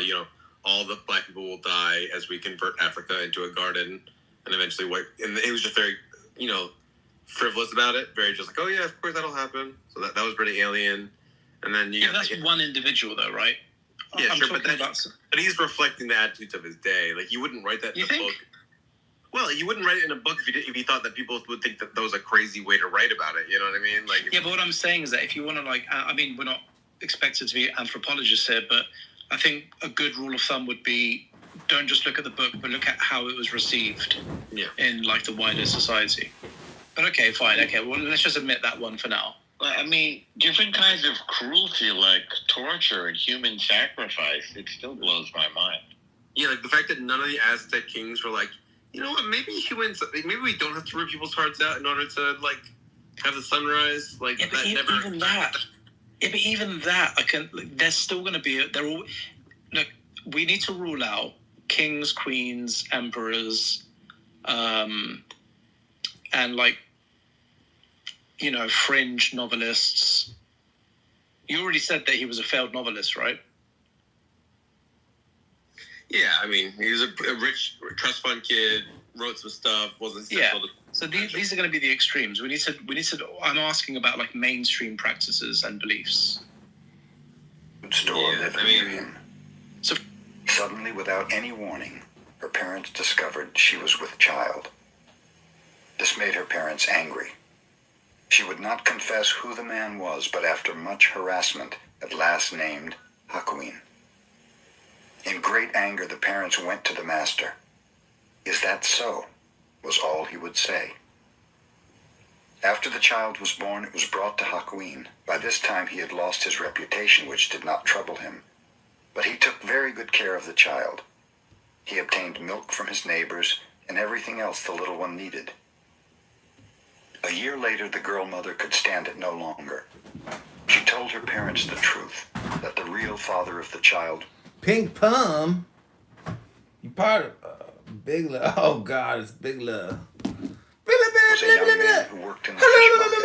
all the black people will die as we convert Africa into a garden, and eventually white. And he was just very frivolous about it. Very just like, oh yeah, of course that'll happen. So that was pretty alien. And then that's one individual though, right? Yeah, sure, but he's reflecting the attitudes of his day. Like, you wouldn't write that in a book. Well, you wouldn't write it in a book if you thought that people would think that was a crazy way to write about it. You know what I mean? Like, yeah, but what I'm saying is that if you want to, I mean, we're not expected to be anthropologists here, but I think a good rule of thumb would be don't just look at the book, but look at how it was received in, the wider society. But okay, fine. Okay, well, let's just admit that one for now. I mean, different kinds of cruelty, like torture and human sacrifice, it still blows my mind. Yeah, like the fact that none of the Aztec kings were like, you know what, maybe humans, maybe we don't have to rip people's hearts out in order to, have the sunrise. Like, but even that, there's still going to be, look, we need to rule out kings, queens, emperors, and, fringe novelists. You already said that he was a failed novelist, right? Yeah, I mean, he was a rich trust fund kid, wrote some stuff, wasn't successful. Yeah. So these are going to be the extremes. We need to. I'm asking about mainstream practices and beliefs. Suddenly, without any warning, her parents discovered she was with child. This made her parents angry. She would not confess who the man was, but after much harassment, at last named Hakuin. In great anger, the parents went to the master. "Is that so?" was all he would say. After the child was born, it was brought to Hakuin. By this time, he had lost his reputation, which did not trouble him. But he took very good care of the child. He obtained milk from his neighbors and everything else the little one needed. A year later, the girl mother could stand it no longer. She told her parents the truth, that the real father of the child... Pink Pum? You part of Big Love. Oh, God, it's Big Love. ...was a young man who worked in the fish market.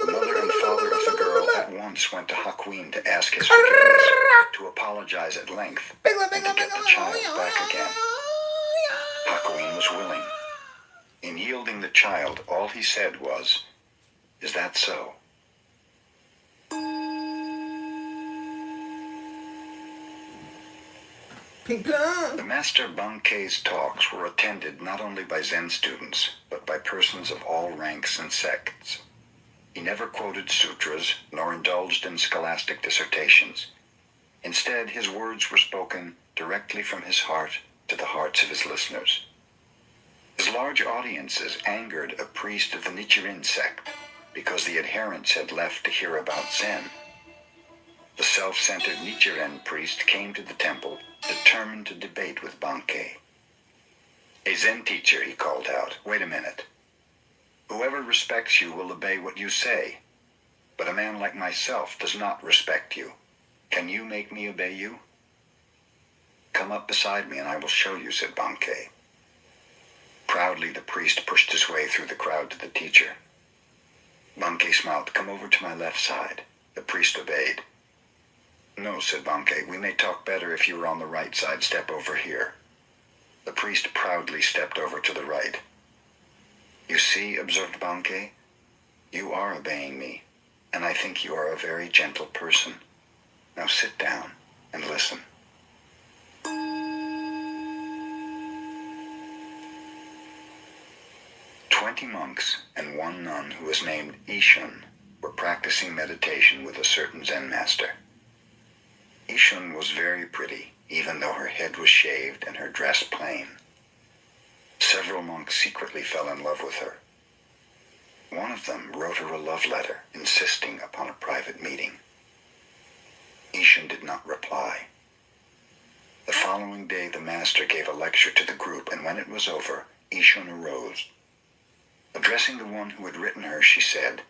The mother and father of the girl at once went to Hakuin to ask his forgiveness, to apologize at length, and to get the child back again. Hakuin was willing. In yielding the child, all he said was, "Is that so?" The Master Bankei's talks were attended not only by Zen students, but by persons of all ranks and sects. He never quoted sutras, nor indulged in scholastic dissertations. Instead, his words were spoken directly from his heart to the hearts of his listeners. His large audiences angered a priest of the Nichiren sect because the adherents had left to hear about Zen. The self-centered Nichiren priest came to the temple determined to debate with Bankei. "A Zen teacher," he called out. "Wait a minute. Whoever respects you will obey what you say, but a man like myself does not respect you. Can you make me obey you?" "Come up beside me and I will show you," said Bankei. Proudly, the priest pushed his way through the crowd to the teacher. Banke smiled. "Come over to my left side." The priest obeyed. "No," said Banke. "We may talk better if you were on the right side. Step over here." The priest proudly stepped over to the right. "You see," observed Banke, "you are obeying me, and I think you are a very gentle person. Now sit down and listen." 20 monks and one nun who was named Ishun were practicing meditation with a certain Zen master. Ishun was very pretty, even though her head was shaved and her dress plain. Several monks secretly fell in love with her. One of them wrote her a love letter, insisting upon a private meeting. Ishun did not reply. The following day, the master gave a lecture to the group, and when it was over, Ishun arose. Addressing the one who had written her, she said,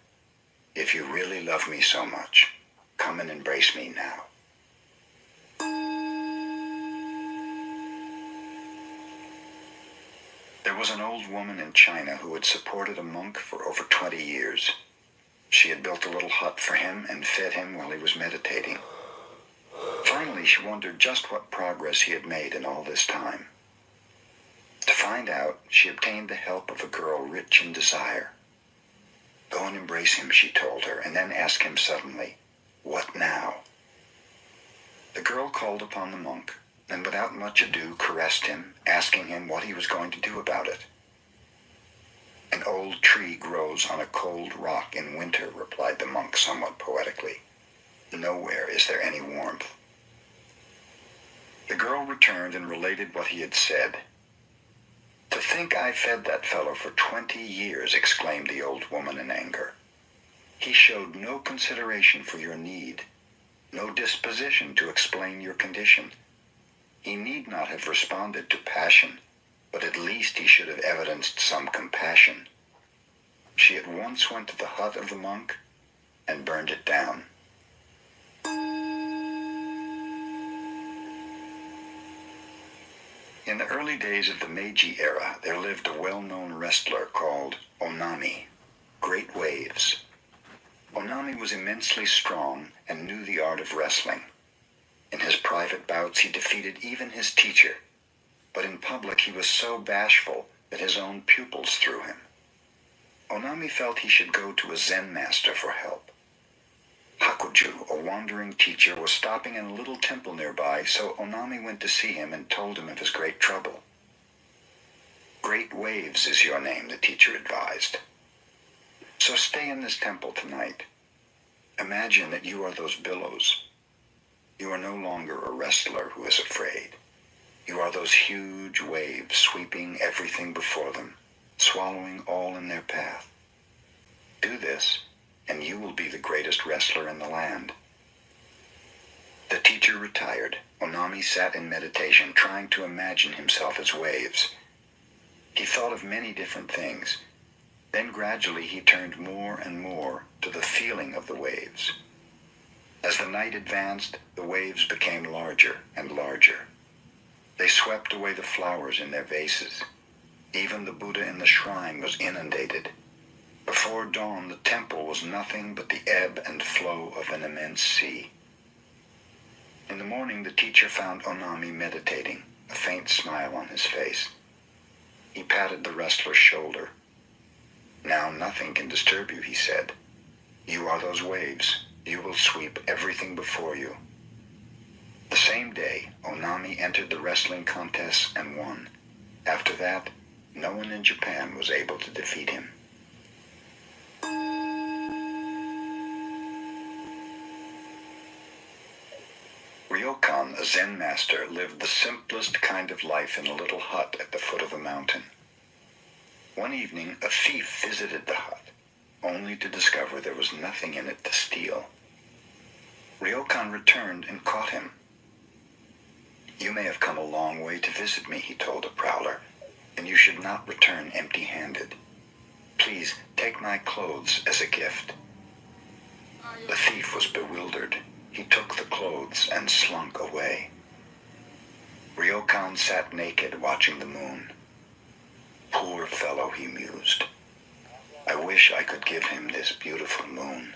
"If you really love me so much, come and embrace me now." There was an old woman in China who had supported a monk for over 20 years. She had built a little hut for him and fed him while he was meditating. Finally, she wondered just what progress he had made in all this time. To find out, she obtained the help of a girl rich in desire. "Go and embrace him," she told her, and then asked him suddenly, "What now?" The girl called upon the monk, and without much ado caressed him, asking him what he was going to do about it. "An old tree grows on a cold rock in winter," replied the monk somewhat poetically. "Nowhere is there any warmth." The girl returned and related what he had said. "To think I fed that fellow for 20 years, exclaimed the old woman in anger. "He showed no consideration for your need, no disposition to explain your condition. He need not have responded to passion, but at least he should have evidenced some compassion." She at once went to the hut of the monk and burned it down. In the early days of the Meiji era, there lived a well-known wrestler called Onami, Great Waves. Onami was immensely strong and knew the art of wrestling. In his private bouts, he defeated even his teacher, but in public he was so bashful that his own pupils threw him. Onami felt he should go to a Zen master for help. Hakuju, a wandering teacher, was stopping in a little temple nearby, so Onami went to see him and told him of his great trouble. "Great Waves is your name," the teacher advised. "So stay in this temple tonight. Imagine that you are those billows. You are no longer a wrestler who is afraid. You are those huge waves sweeping everything before them, swallowing all in their path. Do this, and you will be the greatest wrestler in the land." The teacher retired. Onami sat in meditation, trying to imagine himself as waves. He thought of many different things. Then gradually he turned more and more to the feeling of the waves. As the night advanced, the waves became larger and larger. They swept away the flowers in their vases. Even the Buddha in the shrine was inundated. Before dawn, the temple was nothing but the ebb and flow of an immense sea. In the morning, the teacher found Onami meditating, a faint smile on his face. He patted the wrestler's shoulder. "Now nothing can disturb you," he said. "You are those waves. You will sweep everything before you." The same day, Onami entered the wrestling contest and won. After that, no one in Japan was able to defeat him. Ryokan, a Zen master, lived the simplest kind of life in a little hut at the foot of a mountain. One evening, a thief visited the hut, only to discover there was nothing in it to steal. Ryokan returned and caught him. "You may have come a long way to visit me," he told the prowler, "and you should not return empty-handed. Please take my clothes as a gift." The thief was bewildered. He took the clothes and slunk away. Ryokan sat naked watching the moon. "Poor fellow," he mused. I wish I could give him this beautiful moon.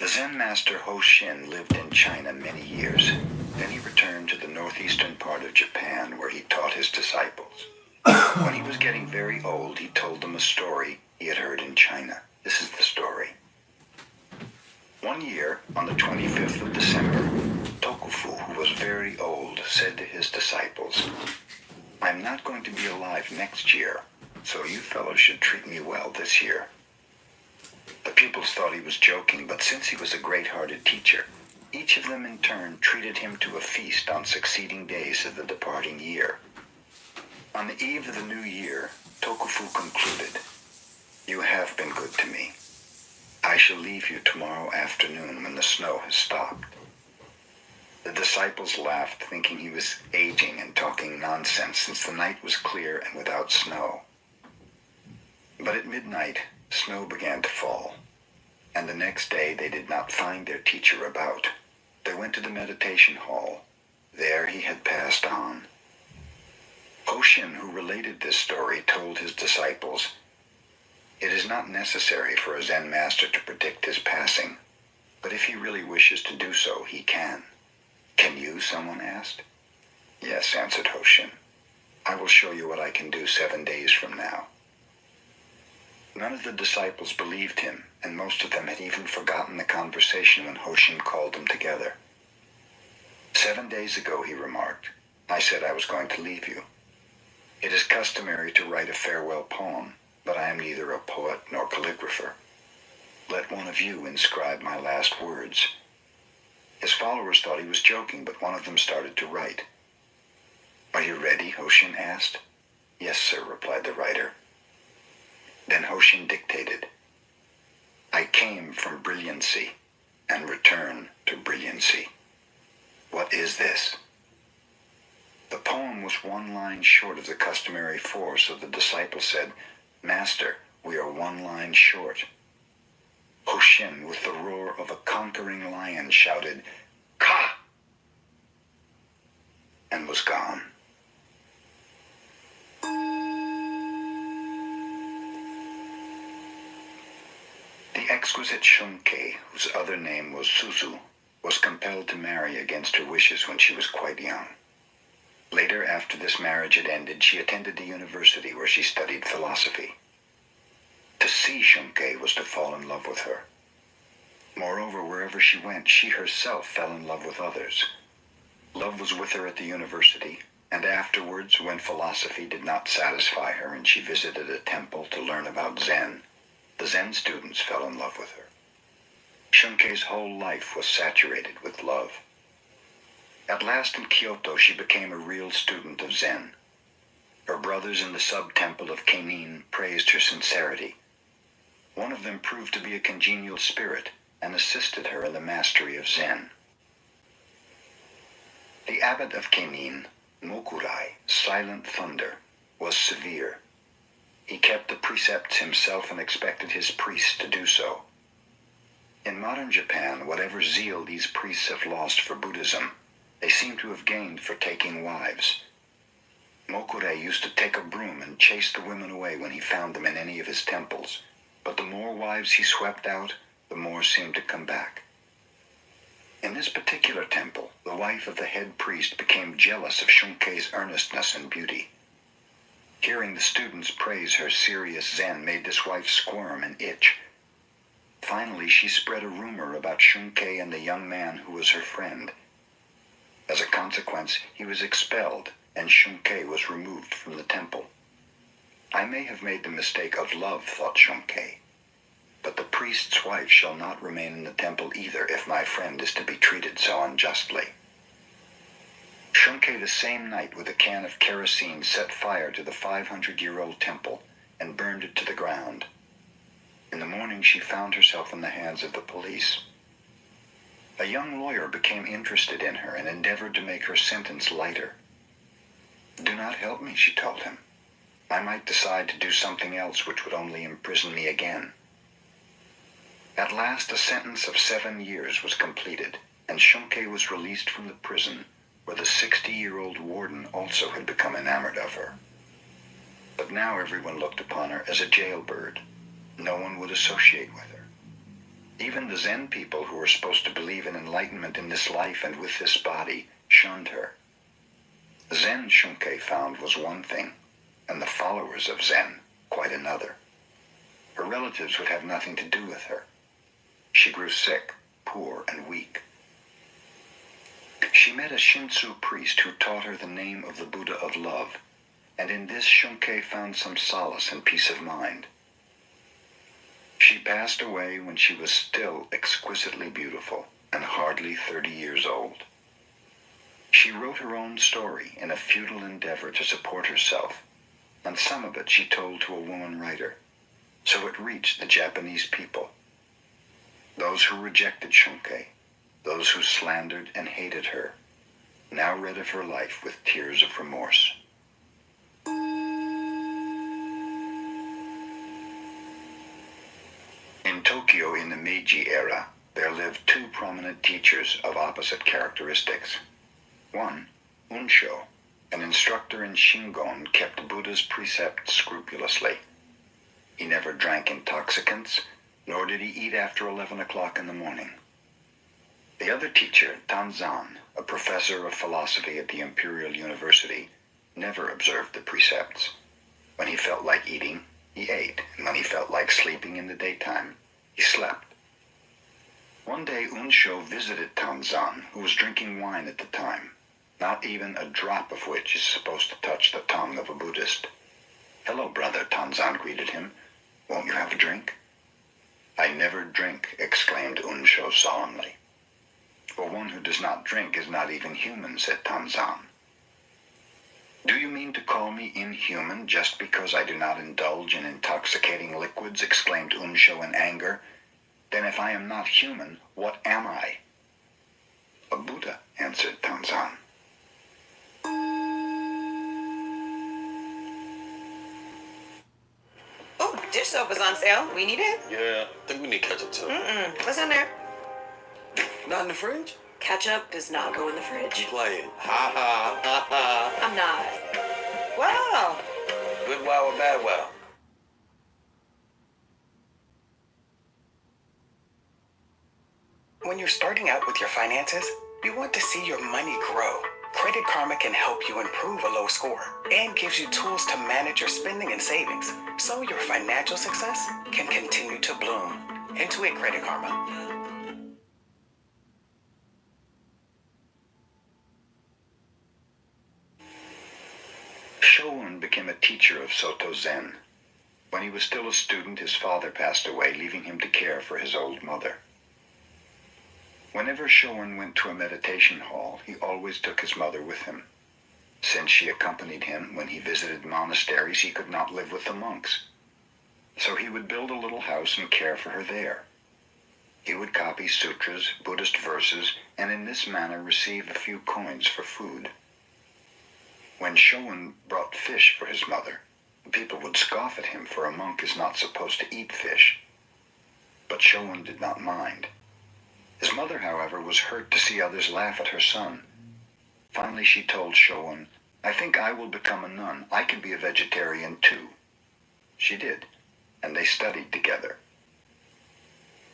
The Zen master Hoshin lived in China many years. Then he returned to the northeastern part of Japan where he taught his disciples. When he was getting very old, he told them a story he had heard in China. This is the story. One year, on the 25th of December, Tokufu, who was very old, said to his disciples, "I'm not going to be alive next year, so you fellows should treat me well this year." The pupils thought he was joking, but since he was a great-hearted teacher, each of them in turn treated him to a feast on succeeding days of the departing year. On the eve of the new year, Tokufu concluded, "You have been good to me. I shall leave you tomorrow afternoon when the snow has stopped." The disciples laughed, thinking he was aging and talking nonsense since the night was clear and without snow. But at midnight, snow began to fall, and the next day they did not find their teacher about. They went to the meditation hall. There he had passed on. Hoshin, who related this story, told his disciples, "It is not necessary for a Zen master to predict his passing, but if he really wishes to do so, he can." "Can you?" someone asked. "Yes," answered Hoshin. "I will show you what I can do 7 days from now." None of the disciples believed him, and most of them had even forgotten the conversation when Hoshin called them together. "7 days ago," he remarked, "I said I was going to leave you. It is customary to write a farewell poem, but I am neither a poet nor calligrapher. Let one of you inscribe my last words." His followers thought he was joking, but one of them started to write. "Are you ready?" Hoshin asked. "Yes, sir," replied the writer. Then Hoshin dictated, "I came from brilliancy and return to brilliancy. What is this?" The poem was one line short of the customary 4, so the disciple said, "Master, we are one line short." Hoshin, with the roar of a conquering lion, shouted, "Ka!" and was gone. The exquisite Shunkei, whose other name was Suzu, was compelled to marry against her wishes when she was quite young. Later, after this marriage had ended, she attended the university where she studied philosophy. To see Shunkei was to fall in love with her. Moreover, wherever she went, she herself fell in love with others. Love was with her at the university, and afterwards, when philosophy did not satisfy her and she visited a temple to learn about Zen, the Zen students fell in love with her. Shunkei's whole life was saturated with love. At last in Kyoto, she became a real student of Zen. Her brothers in the sub-temple of Kenin praised her sincerity. One of them proved to be a congenial spirit and assisted her in the mastery of Zen. The abbot of Kenin, Mokurai, Silent Thunder, was severe. He kept the precepts himself and expected his priests to do so. In modern Japan, whatever zeal these priests have lost for Buddhism, they seem to have gained for taking wives. Mokurai used to take a broom and chase the women away when he found them in any of his temples, but the more wives he swept out, the more seemed to come back. In this particular temple, the wife of the head priest became jealous of Shunkei's earnestness and beauty. Hearing the students praise her serious Zen made this wife squirm and itch. Finally, she spread a rumor about Shunkei and the young man who was her friend. As a consequence, he was expelled, and Shunkei was removed from the temple. I may have made the mistake of love, thought Shunkei, but the priest's wife shall not remain in the temple either if my friend is to be treated so unjustly. Shunkei the same night with a can of kerosene set fire to the 500-year-old temple and burned it to the ground. In the morning she found herself in the hands of the police. A young lawyer became interested in her and endeavored to make her sentence lighter. "Do not help me," she told him. "I might decide to do something else which would only imprison me again." At last a sentence of 7 years was completed, and Shunkei was released from the prison, where the 60-year-old warden also had become enamored of her. But now everyone looked upon her as a jailbird. No one would associate with her. Even the Zen people who were supposed to believe in enlightenment in this life and with this body shunned her. Zen, Shunke found, was one thing, and the followers of Zen quite another. Her relatives would have nothing to do with her. She grew sick, poor, and weak. She met a Shinsu priest who taught her the name of the Buddha of love, and in this Shunke found some solace and peace of mind. She passed away when she was still exquisitely beautiful and hardly 30 years old. She wrote her own story in a futile endeavor to support herself, and some of it she told to a woman writer, so it reached the Japanese people. Those who rejected Shunke, those who slandered and hated her, now read of her life with tears of remorse. In Tokyo in the Meiji era, there lived two prominent teachers of opposite characteristics. One, Unsho, an instructor in Shingon, kept Buddha's precepts scrupulously. He never drank intoxicants, nor did he eat after 11 o'clock in the morning. The other teacher, Tanzan, a professor of philosophy at the Imperial University, never observed the precepts. When he felt like eating, he ate, and when he felt like sleeping in the daytime, he slept. One day Unsho visited Tanzan, who was drinking wine at the time, not even a drop of which is supposed to touch the tongue of a Buddhist. "Hello, brother," Tanzan greeted him. "Won't you have a drink?" "I never drink," exclaimed Unsho solemnly. "For one who does not drink is not even human," said Tanzan. "Do you mean to call me inhuman just because I do not indulge in intoxicating liquids?" exclaimed Unsho in anger. "Then if I am not human, what am I?" "A Buddha," answered Tanzan. Oh, dish soap is on sale. We need it? Yeah, I think we need ketchup too. What's in there? Not in the fridge? Ketchup does not go in the fridge. You playing. Ha ha ha ha. I'm not. Wow. Good wow or bad wow? When you're starting out with your finances, you want to see your money grow. Credit Karma can help you improve a low score and gives you tools to manage your spending and savings so your financial success can continue to bloom. Intuit Credit Karma. Shoun became a teacher of Soto Zen. When he was still a student, his father passed away, leaving him to care for his old mother. Whenever Shoun went to a meditation hall, he always took his mother with him. Since she accompanied him when he visited monasteries, he could not live with the monks. So he would build a little house and care for her there. He would copy sutras, Buddhist verses, and in this manner receive a few coins for food. When Shoun brought fish for his mother, people would scoff at him, for a monk is not supposed to eat fish. But Shoun did not mind. His mother, however, was hurt to see others laugh at her son. Finally, she told Shoun, "I think I will become a nun. I can be a vegetarian too." She did, and they studied together.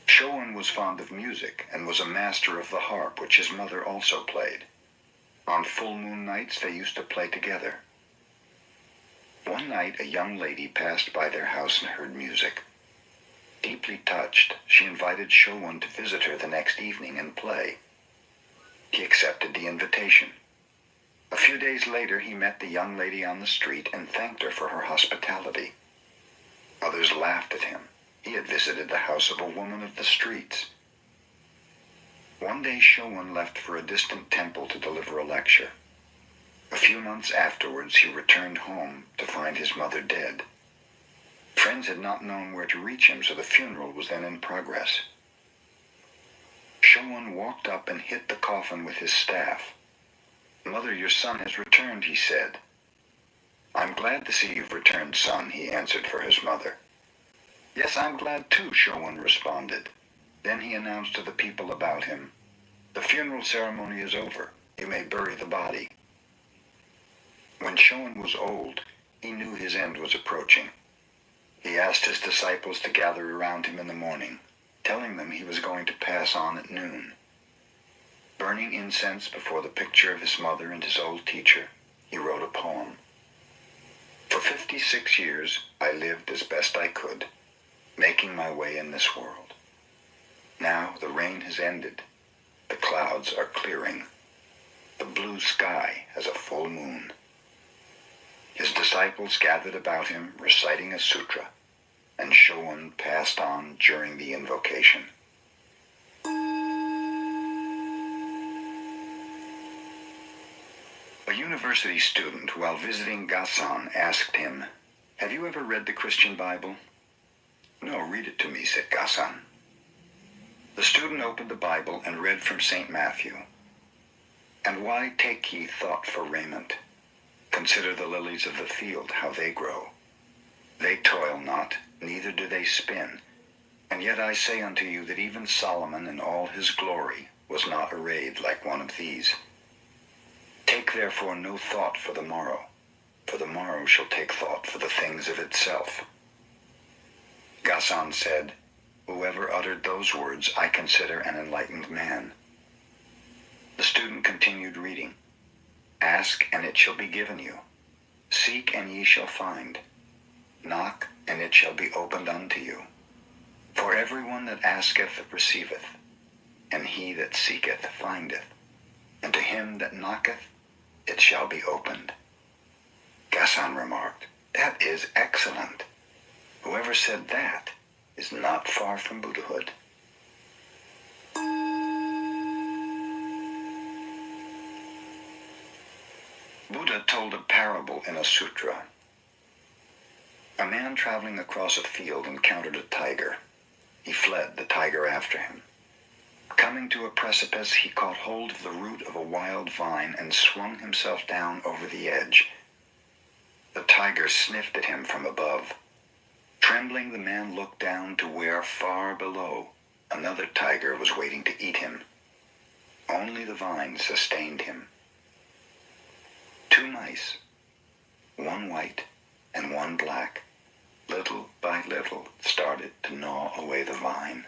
Shoun was fond of music and was a master of the harp, which his mother also played. On full moon nights, they used to play together. One night, a young lady passed by their house and heard music. Deeply touched, she invited Shoun to visit her the next evening and play. He accepted the invitation. A few days later, he met the young lady on the street and thanked her for her hospitality. Others laughed at him. He had visited the house of a woman of the streets. One day, Shoun left for a distant temple to deliver a lecture. A few months afterwards, he returned home to find his mother dead. Friends had not known where to reach him, so the funeral was then in progress. Shoun walked up and hit the coffin with his staff. "Mother, your son has returned," he said. "I'm glad to see you've returned, son," he answered for his mother. "Yes, I'm glad too," Shoun responded. Then he announced to the people about him, "The funeral ceremony is over. you may bury the body. When Shoan was old, he knew his end was approaching. He asked his disciples to gather around him in the morning, telling them he was going to pass on at noon. Burning incense before the picture of his mother and his old teacher, he wrote a poem. For 56 years, I lived as best I could, making my way in this world. Now the rain has ended. The clouds are clearing. The blue sky has a full moon. His disciples gathered about him, reciting a sutra, and Shoan passed on during the invocation. A university student, while visiting Gasan, asked him, "Have you ever read the Christian Bible?" "No, read it to me," said Gasan. The student opened the Bible and read from St. Matthew. "And why take ye thought for raiment? Consider the lilies of the field, how they grow. They toil not, neither do they spin. And yet I say unto you that even Solomon in all his glory was not arrayed like one of these. Take therefore no thought for the morrow shall take thought for the things of itself." Gasan said, "Whoever uttered those words I consider an enlightened man." The student continued reading. "Ask, and it shall be given you. Seek, and ye shall find. Knock, and it shall be opened unto you. For everyone that asketh receiveth, and he that seeketh findeth, and to him that knocketh it shall be opened." Gasan remarked, "That is excellent. Whoever said that is not far from Buddhahood." Buddha told a parable in a sutra. A man traveling across a field encountered a tiger. He fled, the tiger after him. Coming to a precipice, he caught hold of the root of a wild vine and swung himself down over the edge. The tiger sniffed at him from above. Trembling, the man looked down to where, far below, another tiger was waiting to eat him. Only the vine sustained him. 2 mice, one white and one black, little by little started to gnaw away the vine.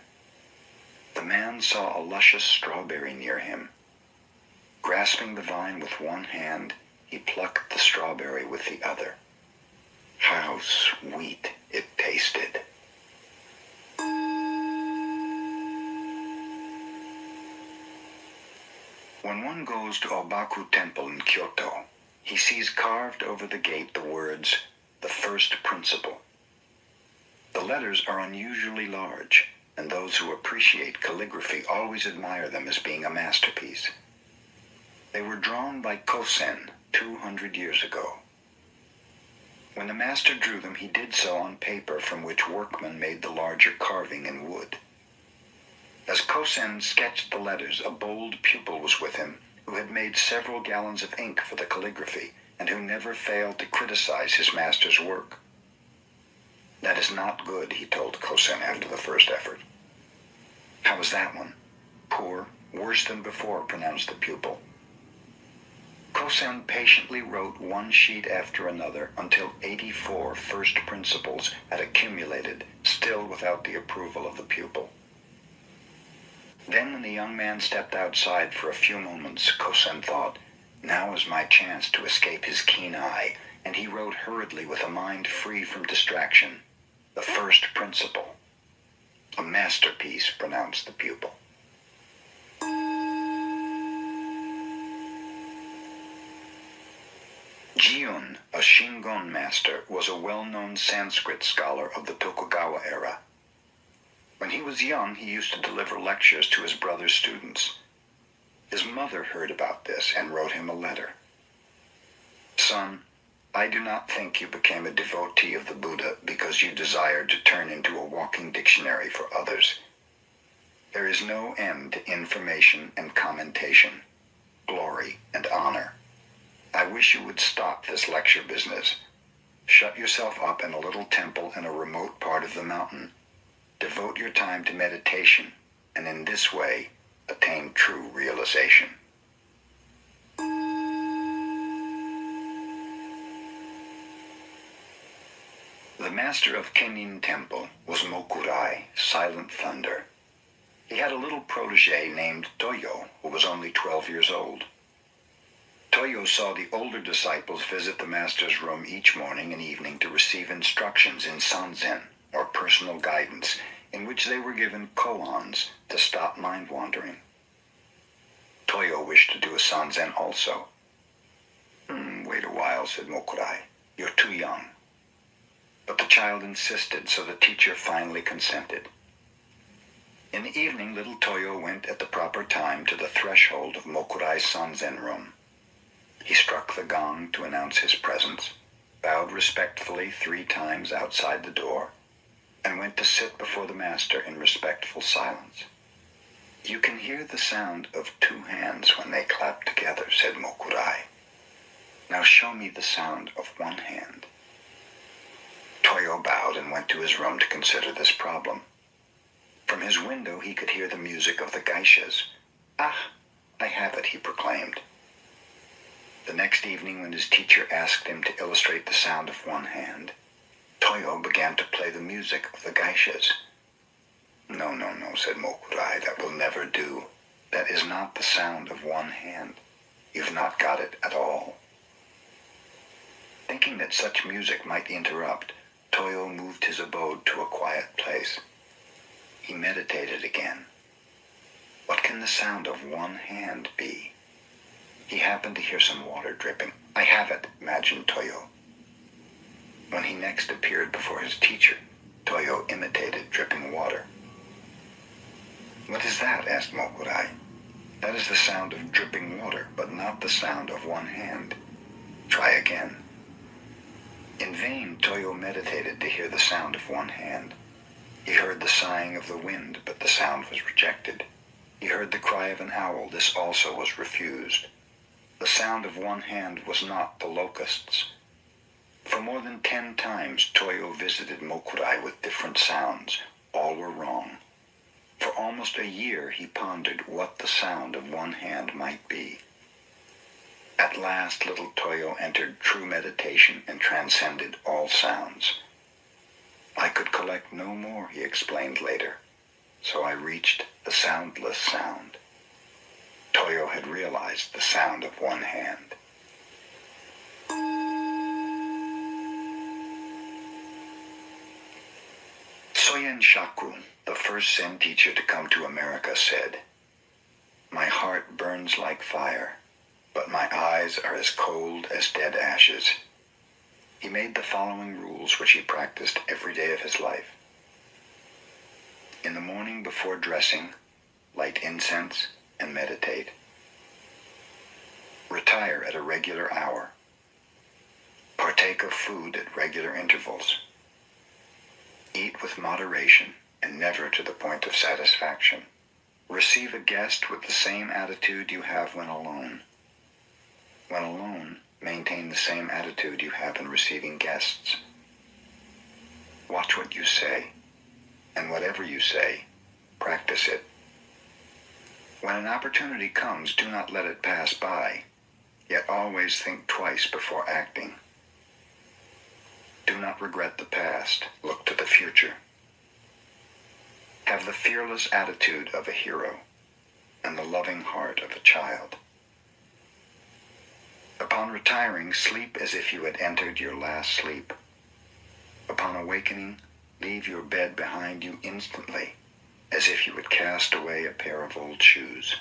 The man saw a luscious strawberry near him. Grasping the vine with one hand, he plucked the strawberry with the other. How sweet it tasted! When one goes to Obaku Temple in Kyoto, he sees carved over the gate the words, "The First Principle." The letters are unusually large, and those who appreciate calligraphy always admire them as being a masterpiece. They were drawn by Kosen 200 years ago. When the master drew them, he did so on paper from which workmen made the larger carving in wood. As Kosen sketched the letters, a bold pupil was with him who had made several gallons of ink for the calligraphy and who never failed to criticize his master's work. "That is not good," he told Kosen after the first effort. "How was that one?" "Poor, worse than before," pronounced the pupil. Kosen patiently wrote one sheet after another until 84 first principles had accumulated, still without the approval of the pupil. Then when the young man stepped outside for a few moments, Kosen thought, now is my chance to escape his keen eye, and he wrote hurriedly with a mind free from distraction, "The First Principle." "A masterpiece," pronounced the pupil. Jiun, a Shingon master, was a well-known Sanskrit scholar of the Tokugawa era. When he was young, he used to deliver lectures to his brother's students. His mother heard about this and wrote him a letter. "Son, I do not think you became a devotee of the Buddha because you desired to turn into a walking dictionary for others. There is no end to information and commentation, glory and honor. I wish you would stop this lecture business. Shut yourself up in a little temple in a remote part of the mountain. Devote your time to meditation, and in this way, attain true realization." The master of Kenin Temple was Mokurai, Silent Thunder. He had a little protege named Toyo, who was only 12 years old. Toyo saw the older disciples visit the master's room each morning and evening to receive instructions in sanzen, or personal guidance, in which they were given koans to stop mind wandering. Toyo wished to do a sanzen also. Wait a while, said Mokurai. You're too young. But the child insisted, so the teacher finally consented. In the evening, little Toyo went at the proper time to the threshold of Mokurai's sanzen room. He struck the gong to announce his presence, bowed respectfully 3 times outside the door, and went to sit before the master in respectful silence. You can hear the sound of 2 hands when they clap together, said Mokurai. Now show me the sound of 1 hand. Toyo bowed and went to his room to consider this problem. From his window he could hear the music of the geishas. Ah, I have it, he proclaimed. The next evening, when his teacher asked him to illustrate the sound of 1 hand, Toyo began to play the music of the geishas. No, said Mokurai, that will never do. That is not the sound of 1 hand. You've not got it at all. Thinking that such music might interrupt, Toyo moved his abode to a quiet place. He meditated again. What can the sound of 1 hand be? He happened to hear some water dripping. I have it, imagined Toyo. When he next appeared before his teacher, Toyo imitated dripping water. What is that? Asked Mokurai. That is the sound of dripping water, but not the sound of 1 hand. Try again. In vain, Toyo meditated to hear the sound of 1 hand. He heard the sighing of the wind, but the sound was rejected. He heard the cry of an owl. This also was refused. The sound of 1 hand was not the locusts. For more than 10 times, Toyo visited Mokurai with different sounds. All were wrong. For almost a year, he pondered what the sound of 1 hand might be. At last, little Toyo entered true meditation and transcended all sounds. I could collect no more, he explained later, so I reached the soundless sound. Toyo had realized the sound of 1 hand. Soyen Shaku, the first Zen teacher to come to America, said, My heart burns like fire, but my eyes are as cold as dead ashes. He made the following rules which he practiced every day of his life. In the morning before dressing, light incense and meditate. Retire at a regular hour. Partake of food at regular intervals. Eat with moderation and never to the point of satisfaction. Receive a guest with the same attitude you have when alone. When alone, maintain the same attitude you have in receiving guests. Watch what you say, and whatever you say, practice it. When an opportunity comes, do not let it pass by, yet always think twice before acting. Do not regret the past, look to the future. Have the fearless attitude of a hero and the loving heart of a child. Upon retiring, sleep as if you had entered your last sleep. Upon awakening, leave your bed behind you instantly, as if you had cast away a pair of old shoes.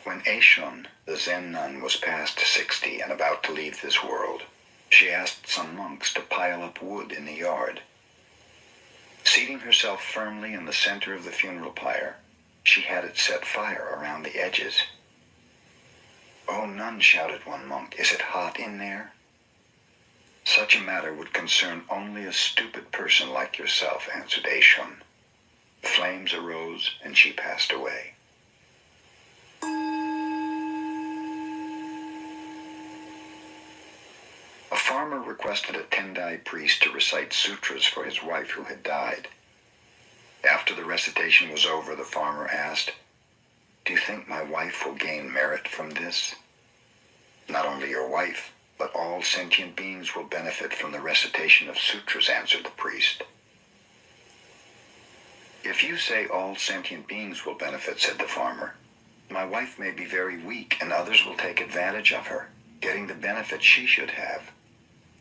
When Eishun, the Zen nun, was past 60 and about to leave this world, she asked some monks to pile up wood in the yard. Seating herself firmly in the center of the funeral pyre, she had it set fire around the edges. "Oh, nun," shouted one monk, "is it hot in there?" "Such a matter would concern only a stupid person like yourself," answered Eishun. Flames arose and she passed away. A farmer requested a Tendai priest to recite sutras for his wife who had died. After the recitation was over, the farmer asked, "Do you think my wife will gain merit from this?" Not only your wife, but all sentient beings will benefit from the recitation of sutras, answered the priest. If you say all sentient beings will benefit, said the farmer, my wife may be very weak and others will take advantage of her, getting the benefit she should have.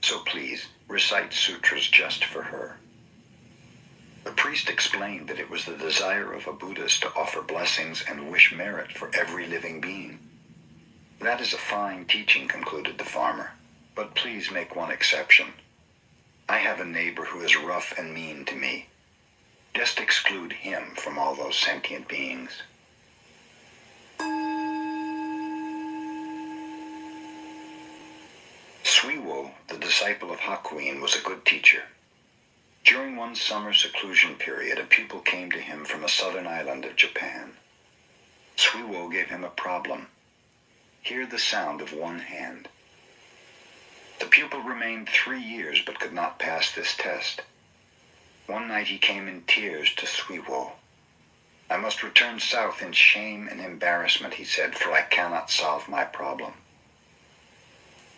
So please, recite sutras just for her. The priest explained that it was the desire of a Buddhist to offer blessings and wish merit for every living being. That is a fine teaching, concluded the farmer, but please make one exception. I have a neighbor who is rough and mean to me. Just exclude him from all those sentient beings. Suiwo, the disciple of Hakuin, was a good teacher. During one summer seclusion period, a pupil came to him from a southern island of Japan. Suiwo gave him a problem. Hear the sound of one hand. The pupil remained 3 years but could not pass this test. One night he came in tears to Suiwo. I must return south in shame and embarrassment, he said, for I cannot solve my problem.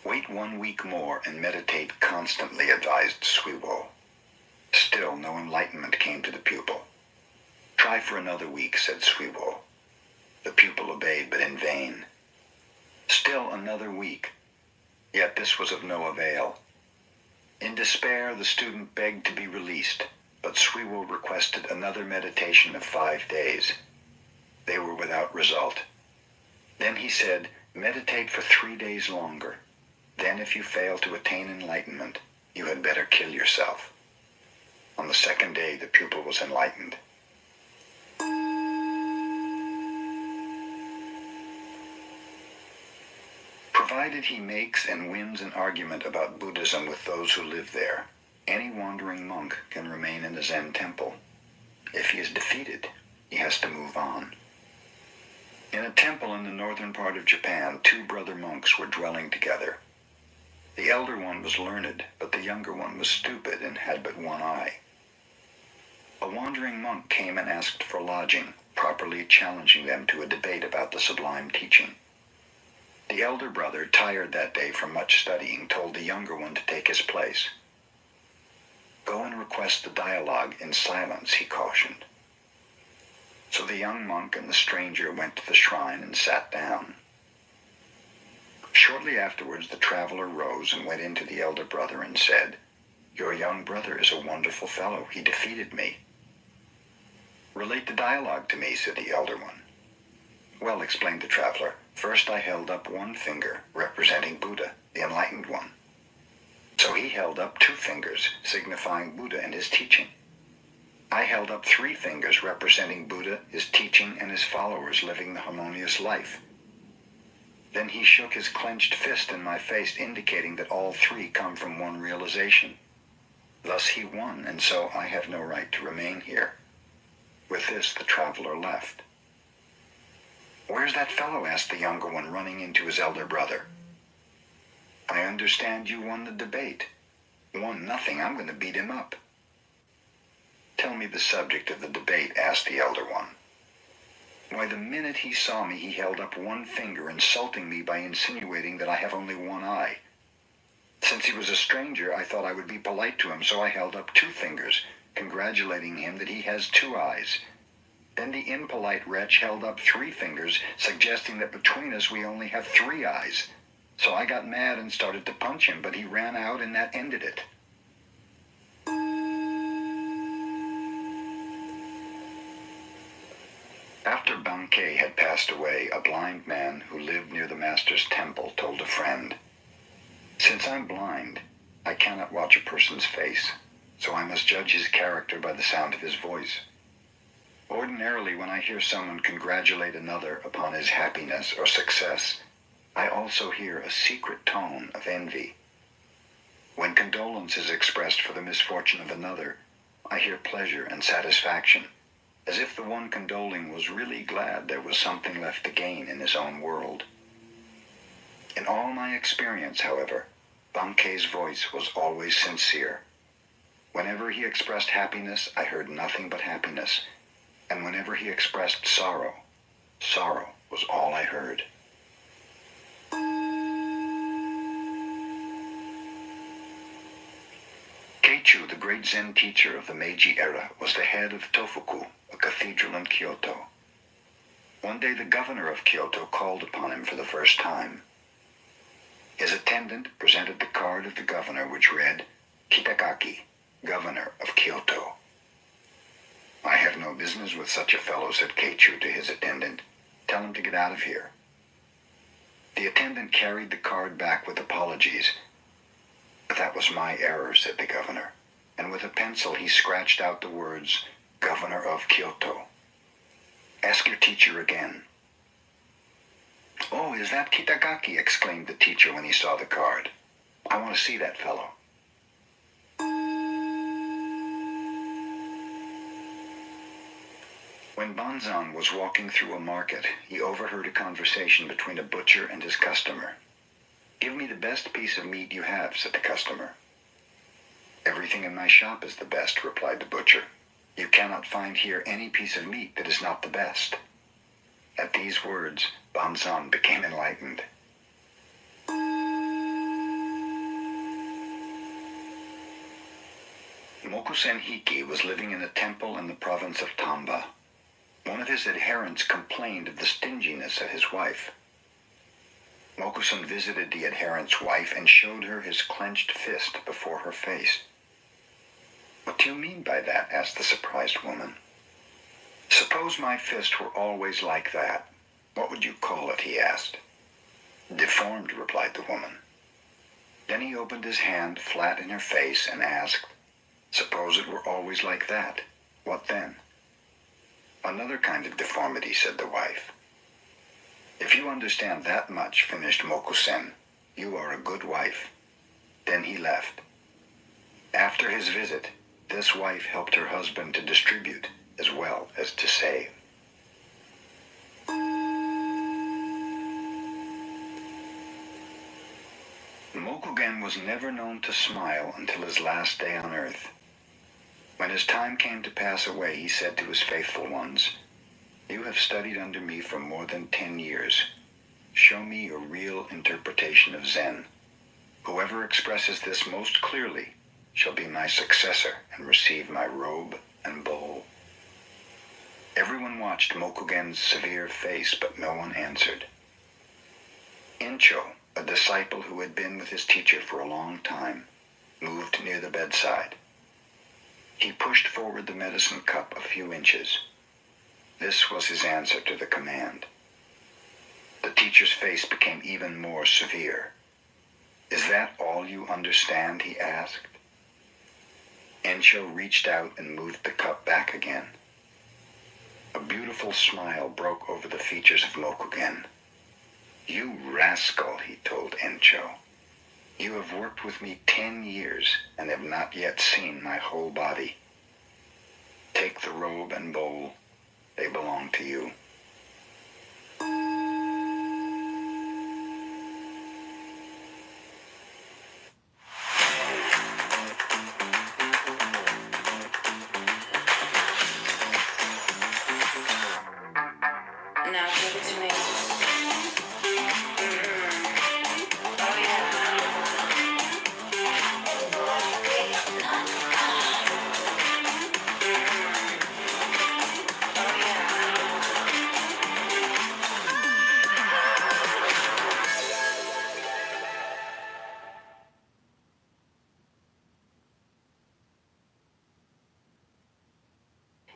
Wait 1 week more and meditate constantly, advised Suiwo. Still no enlightenment came to the pupil. Try for another week, said Suiwo. The pupil obeyed, but in vain. Still another week. Yet this was of no avail. In despair, the student begged to be released, but Suiwo requested another meditation of 5 days. They were without result. Then he said, meditate for 3 days longer. Then if you fail to attain enlightenment, you had better kill yourself. On the 2nd day, the pupil was enlightened. Provided he makes and wins an argument about Buddhism with those who live there, any wandering monk can remain in a Zen temple. If he is defeated, he has to move on. In a temple in the northern part of Japan, 2 brother monks were dwelling together. The elder one was learned, but the younger one was stupid and had but one eye. A wandering monk came and asked for lodging, properly challenging them to a debate about the sublime teaching. The elder brother, tired that day from much studying, told the younger one to take his place. Go and request the dialogue in silence, he cautioned. So the young monk and the stranger went to the shrine and sat down. Shortly afterwards, the traveler rose and went into the elder brother and said, Your young brother is a wonderful fellow. He defeated me. Relate the dialogue to me, said the elder one. Well, explained the traveler, first I held up one finger, representing Buddha, the enlightened one. So he held up 2 fingers, signifying Buddha and his teaching. I held up 3 fingers, representing Buddha, his teaching, and his followers living the harmonious life. Then he shook his clenched fist in my face, indicating that all 3 come from one realization. Thus he won, and so I have no right to remain here. With this, the traveler left. Where's that fellow? Asked the younger one, running into his elder brother. I understand you won the debate. Won nothing. I'm going to beat him up. Tell me the subject of the debate, asked the elder one. Why, the minute he saw me, he held up 1 finger, insulting me by insinuating that I have only 1 eye. Since he was a stranger, I thought I would be polite to him, so I held up 2 fingers, congratulating him that he has 2 eyes. Then the impolite wretch held up 3 fingers, suggesting that between us we only have 3 eyes. So I got mad and started to punch him, but he ran out and that ended it. After Bankei had passed away, a blind man who lived near the master's temple told a friend, Since I'm blind, I cannot watch a person's face, so I must judge his character by the sound of his voice. Ordinarily, when I hear someone congratulate another upon his happiness or success, I also hear a secret tone of envy. When condolence is expressed for the misfortune of another, I hear pleasure and satisfaction, as if the one condoling was really glad there was something left to gain in his own world. In all my experience, however, Bankei's voice was always sincere. Whenever he expressed happiness, I heard nothing but happiness, and whenever he expressed sorrow, sorrow was all I heard. Keichu, the great Zen teacher of the Meiji era, was the head of Tofuku, a cathedral in Kyoto. One day the governor of Kyoto called upon him for the first time. His attendant presented the card of the governor, which read, Kitagaki, Governor of Kyoto. I have no business with such a fellow, said Keichu to his attendant. Tell him to get out of here. The attendant carried the card back with apologies. That was my error, said the governor, and with a pencil he scratched out the words, Governor of Kyoto. Ask your teacher again. Oh, is that Kitagaki? Exclaimed the teacher when he saw the card. I want to see that fellow. When Banzan was walking through a market, he overheard a conversation between a butcher and his customer. Give me the best piece of meat you have, said the customer. Everything in my shop is the best, replied the butcher. You cannot find here any piece of meat that is not the best. At these words, Banzan became enlightened. Mokusen Hiki was living in a temple in the province of Tamba. One of his adherents complained of the stinginess of his wife. Mokusen visited the adherent's wife and showed her his clenched fist before her face. What do you mean by that? Asked the surprised woman. Suppose my fist were always like that. What would you call it? He asked. Deformed, replied the woman. Then he opened his hand flat in her face and asked, suppose it were always like that. What then? Another kind of deformity, said the wife. If you understand that much, finished Mokusen, you are a good wife. Then he left. After his visit, this wife helped her husband to distribute as well as to save. Mokugen was never known to smile until his last day on earth. When his time came to pass away, he said to his faithful ones, You have studied under me for more than 10 years. Show me your real interpretation of Zen. Whoever expresses this most clearly shall be my successor and receive my robe and bowl. Everyone watched Mokugen's severe face, but no one answered. Incho, a disciple who had been with his teacher for a long time, moved near the bedside. He pushed forward the medicine cup a few inches. This was his answer to the command. The teacher's face became even more severe. Is that all you understand? He asked. Encho reached out and moved the cup back again. A beautiful smile broke over the features of Mokugen. You rascal, he told Encho. You have worked with me 10 years and have not yet seen my whole body. Take the robe and bowl. They belong to you. Now give it to me.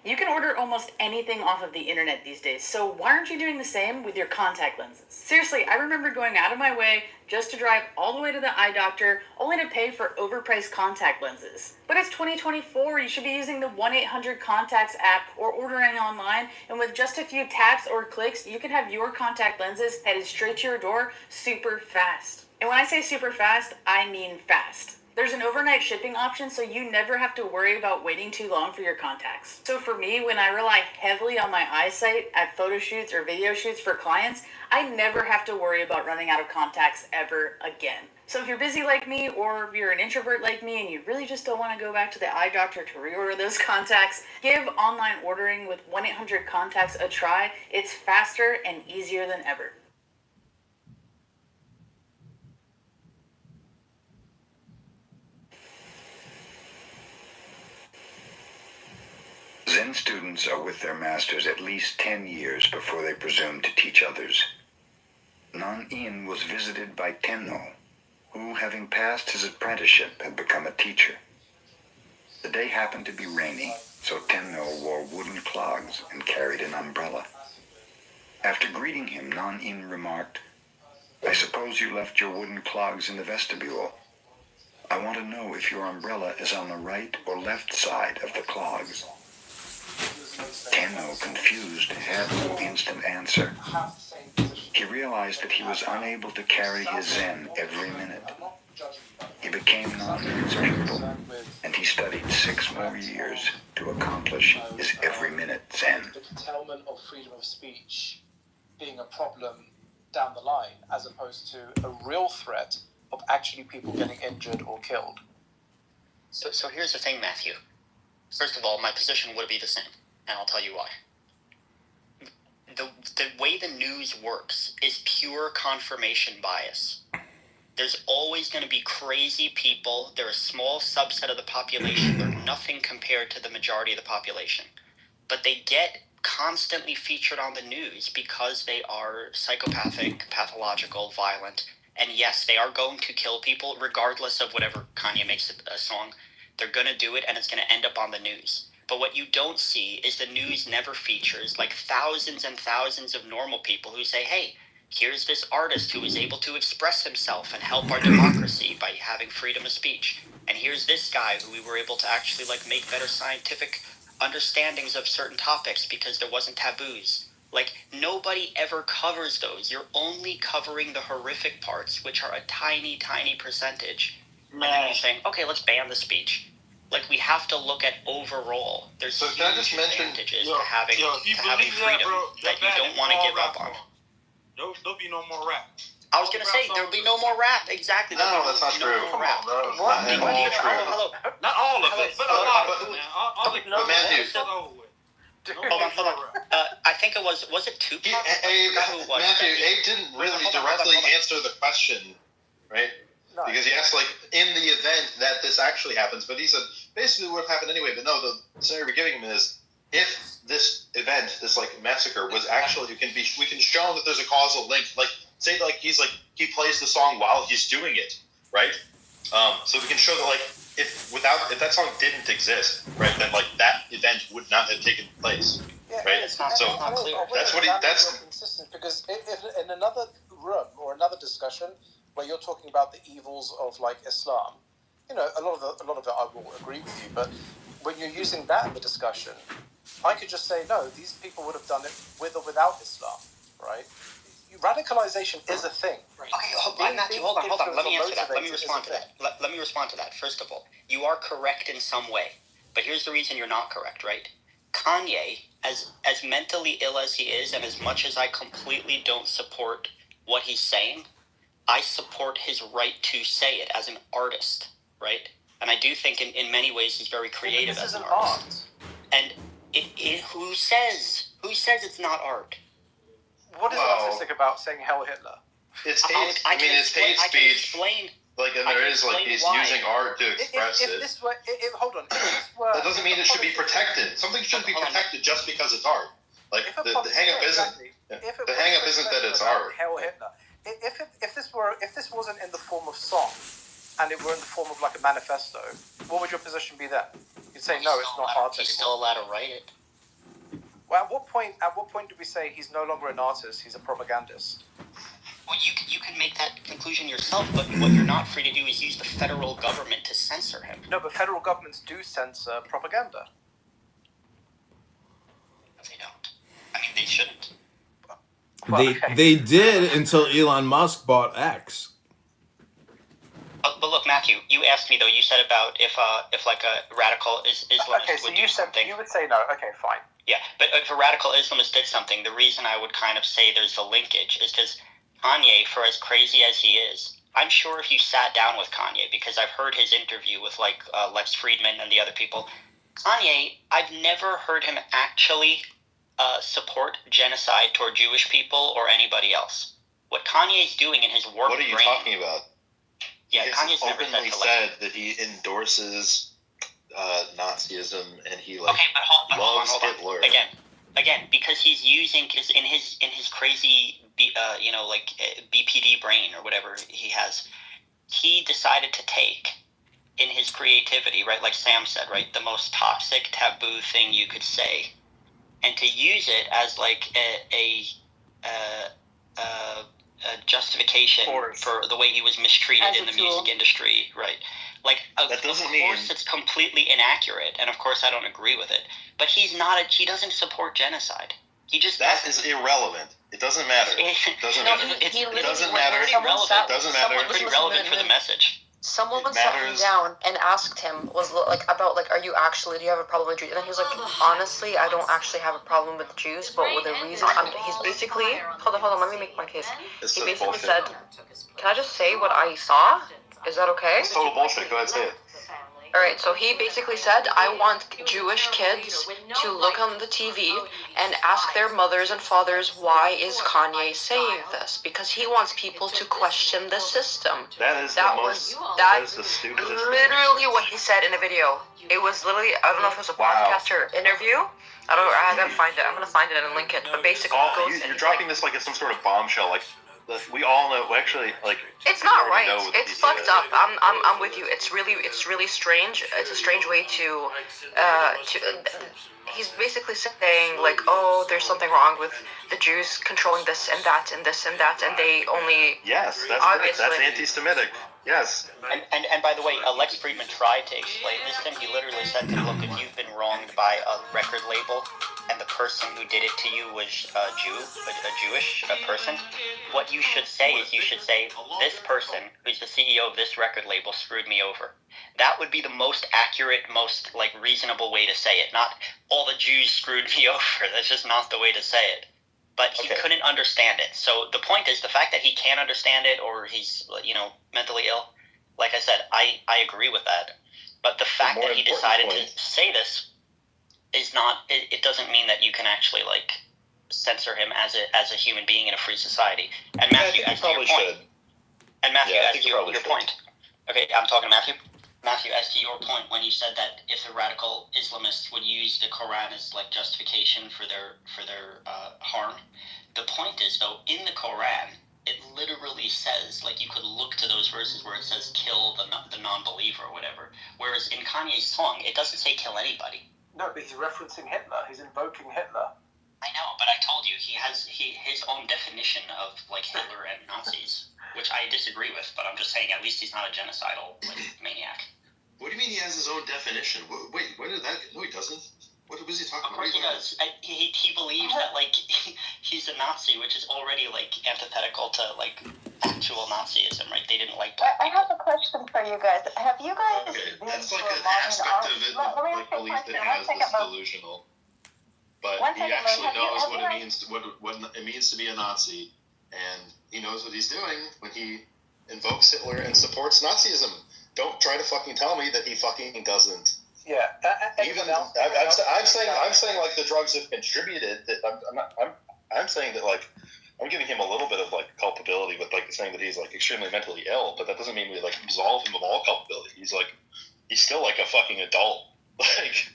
You can order almost anything off of the internet these days, so why aren't you doing the same with your contact lenses? Seriously, I remember going out of my way just to drive all the way to the eye doctor, only to pay for overpriced contact lenses. But it's 2024, you should be using the 1-800-CONTACTS app or ordering online, and with just a few taps or clicks, you can have your contact lenses headed straight to your door super fast. And when I say super fast, I mean fast. There's an overnight shipping option, so you never have to worry about waiting too long for your contacts. So for me, when I rely heavily on my eyesight at photo shoots or video shoots for clients, I never have to worry about running out of contacts ever again. So if you're busy like me, or you're an introvert like me and you really just don't want to go back to the eye doctor to reorder those contacts, give online ordering with 1-800-CONTACTS a try. It's faster and easier than ever. Zen students are with their masters at least 10 years before they presume to teach others. Non-In was visited by Tenno, who, having passed his apprenticeship, had become a teacher. The day happened to be rainy, so Tenno wore wooden clogs and carried an umbrella. After greeting him, Non-In remarked, "I suppose you left your wooden clogs in the vestibule. I want to know if your umbrella is on the right or left side of the clogs." Tenno, confused, had no instant answer. He realized that he was unable to carry his Zen every minute. He became Non-In's pupil, and he studied 6 more years to accomplish his every-minute Zen. The curtailment of freedom of speech being a problem down the line, as opposed to a real threat of actually people getting injured or killed. So here's the thing, Matthew. First of all, my position would be the same, and I'll tell you why. The way the news works is pure confirmation bias. There's always going to be crazy people. They're a small subset of the population. They're nothing compared to the majority of the population. But they get constantly featured on the news because they are psychopathic, pathological, violent. And yes, they are going to kill people regardless of whatever Kanye makes a song. They're going to do it, and it's going to end up on the news. But what you don't see is the news never features like thousands and thousands of normal people who say, hey, here's this artist who is able to express himself and help our democracy by having freedom of speech. And here's this guy who we were able to actually like make better scientific understandings of certain topics because there wasn't taboos. Like, nobody ever covers those. You're only covering the horrific parts, which are a tiny, tiny percentage. And then you're saying, okay, let's ban the speech. Like, we have to look at overall. There's huge advantages to having freedom that you don't want to give up on. There'll be no more rap. I was gonna say there'll be no more rap. Exactly. No, that's not true. No more rap. What? Hello. Not all of it, but a lot of it. But Matthew, Hold on. I think it was it Tupac? Matthew, Abe didn't really directly answer the question, right? No. Because he asked, like, in the event that this actually happens, but he said basically what would happen anyway. But no, the scenario we're giving him is if this event, this like massacre, was actually we can show that there's a causal link. Like, say like he plays the song while he's doing it, right? So we can show that like if that song didn't exist, right, then like that event would not have taken place, right? It's not, so not clear. That's what that's consistent because if in another room or another discussion where you're talking about the evils of like Islam, you know, a lot of it I will agree with you, but when you're using that in the discussion, I could just say no. These people would have done it with or without Islam, right? Radicalization is a thing. Right. Okay, Matthew, hold on. Let me answer that. Let me respond to that. First of all, you are correct in some way, but here's the reason you're not correct, right? Kanye, as mentally ill as he is, and as much as I completely don't support what he's saying, I support his right to say it as an artist, right? And I do think in many ways he's very creative as an artist. And who says it's not art? What is artistic about saying "Hell Hitler"? It's hate. It's hate speech. Like, and there is like he's using art to express it. Hold on. That doesn't mean it should be protected. Something shouldn't be protected just because it's art. Like the hang-up isn't. The hang-up isn't that it's art. Hell Hitler. If this wasn't in the form of song, and it were in the form of like a manifesto, what would your position be then? You'd say no, it's not art anymore. He's still allowed to write it. Well, at what point do we say he's no longer an artist? He's a propagandist. Well, you can make that conclusion yourself, but what you're not free to do is use the federal government to censor him. No, but federal governments do censor propaganda. They don't. I mean, they shouldn't. They did until Elon Musk bought X. But look, Matthew, you asked me though. You said about if like a radical Islamist would do something. You would say no. Okay, fine. Yeah, but if a radical Islamist did something, the reason I would kind of say there's a linkage is because Kanye, for as crazy as he is, I'm sure if you sat down with Kanye, because I've heard his interview with like Lex Friedman and the other people, Kanye, I've never heard him actually support genocide toward Jewish people or anybody else. What Kanye's doing in his work. What are you talking about? Yeah, he Kanye's never openly said that he endorses Nazism, and he like okay, but loves hold on. Hitler. Again, because he's using in his crazy BPD brain or whatever he has, he decided to take in his creativity, right? Like Sam said, right, the most toxic, taboo thing you could say, and to use it as like a justification for the way he was mistreated in the music industry, right? Like, of course it's completely inaccurate, and of course I don't agree with it. But he doesn't support genocide. That is irrelevant. It doesn't matter. It doesn't matter. It doesn't matter. It doesn't matter. It's pretty relevant for the message. Someone sat him down and asked him, are you actually, do you have a problem with Jews? And he was like, honestly, I don't actually have a problem with Jews, but with the reason, he's basically, hold on, let me make my case. He basically said, can I just say what I saw? Is that okay? It's total bullshit. Go ahead, say it. Alright, so he basically said, I want Jewish kids to look on the TV and ask their mothers and fathers, why is Kanye saying this? Because he wants people to question the system. That is the stupidest literally what he said in the video. It was literally, I don't know if it was a podcast or interview. I gotta find it. I'm gonna find it and link it. But basically, you're dropping this like as some sort of bombshell. Like, we all know. Actually, like, it's not right. It's fucked up. I'm with you. It's really strange. It's a strange way to he's basically saying like, oh, there's something wrong with the Jews controlling this and that and this and that, and they only that's anti-Semitic. Yes. And by the way, Lex Friedman tried to explain this to him. He literally said to him, look, if you've been wronged by a record label and the person who did it to you was a Jewish person, what you should say is this person who's the CEO of this record label screwed me over. That would be the most accurate, most like reasonable way to say it. Not all the Jews screwed me over. That's just not the way to say it. But he couldn't understand it. So the point is, the fact that he can't understand it or he's, mentally ill, like I said, I agree with that. But the fact that he decided to say this is not, it doesn't mean that you can actually, like, censor him as a human being in a free society. And Matthew, as to your point. And Matthew, as to your point. Okay, I'm talking to Matthew. Matthew, as to your point, when you said that if the radical Islamists would use the Quran as like justification for their harm, the point is though in the Quran it literally says, like, you could look to those verses where it says kill the non-believer or whatever, whereas in Kanye's song it doesn't say kill anybody. No, but he's referencing Hitler. He's invoking Hitler. I know, but I told you he has his own definition of like Hitler and Nazis, which I disagree with. But I'm just saying, at least he's not a genocidal maniac. What do you mean he has his own definition? Wait, where did that? No, he doesn't. What was he talking about? Of course he does. He believes that like he's a Nazi, which is already like antithetical to like actual Nazism, right? They didn't like. I have a question for you guys. Have you guys? Okay, that's like an aspect of it that like belief that has this delusional. But he actually knows what it means. What it means to be a Nazi, and he knows what he's doing when he invokes Hitler and supports Nazism. Don't try to fucking tell me that he fucking doesn't. Yeah. I'm saying like the drugs have contributed. That I'm saying that like I'm giving him a little bit of like culpability with like saying that he's like extremely mentally ill, but that doesn't mean we like absolve him of all culpability. He's still like a fucking adult. Like.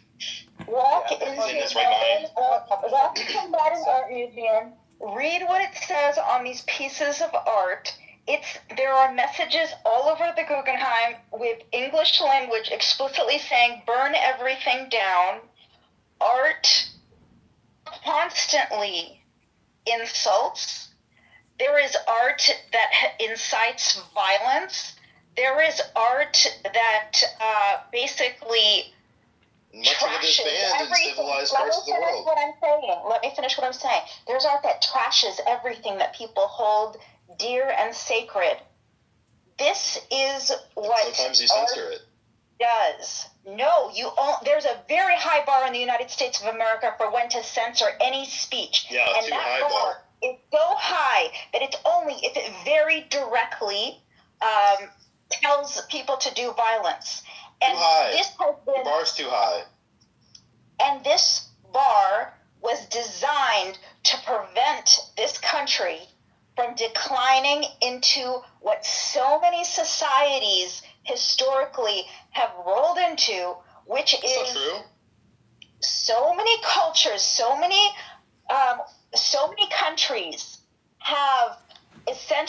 Walk in his right mind. Walk to the Modern Art Museum. Read what it says on these pieces of art. There are messages all over the Guggenheim with English language explicitly saying burn everything down. Art constantly insults. There is art that incites violence. There is art that basically much of it is banned in civilized parts of the world. Let me finish what I'm saying. There's art that trashes everything that people hold dear and sacred. This is what sometimes you censor it. Does. No, there's a very high bar in the United States of America for when to censor any speech. Yeah, and too that high bar is so high that it's only if it very directly tells people to do violence. And too high. This has been, the bar's too high. And this bar was designed to prevent this country from declining into what so many societies historically have rolled into, which That's is not true. so many cultures, so many countries have essentially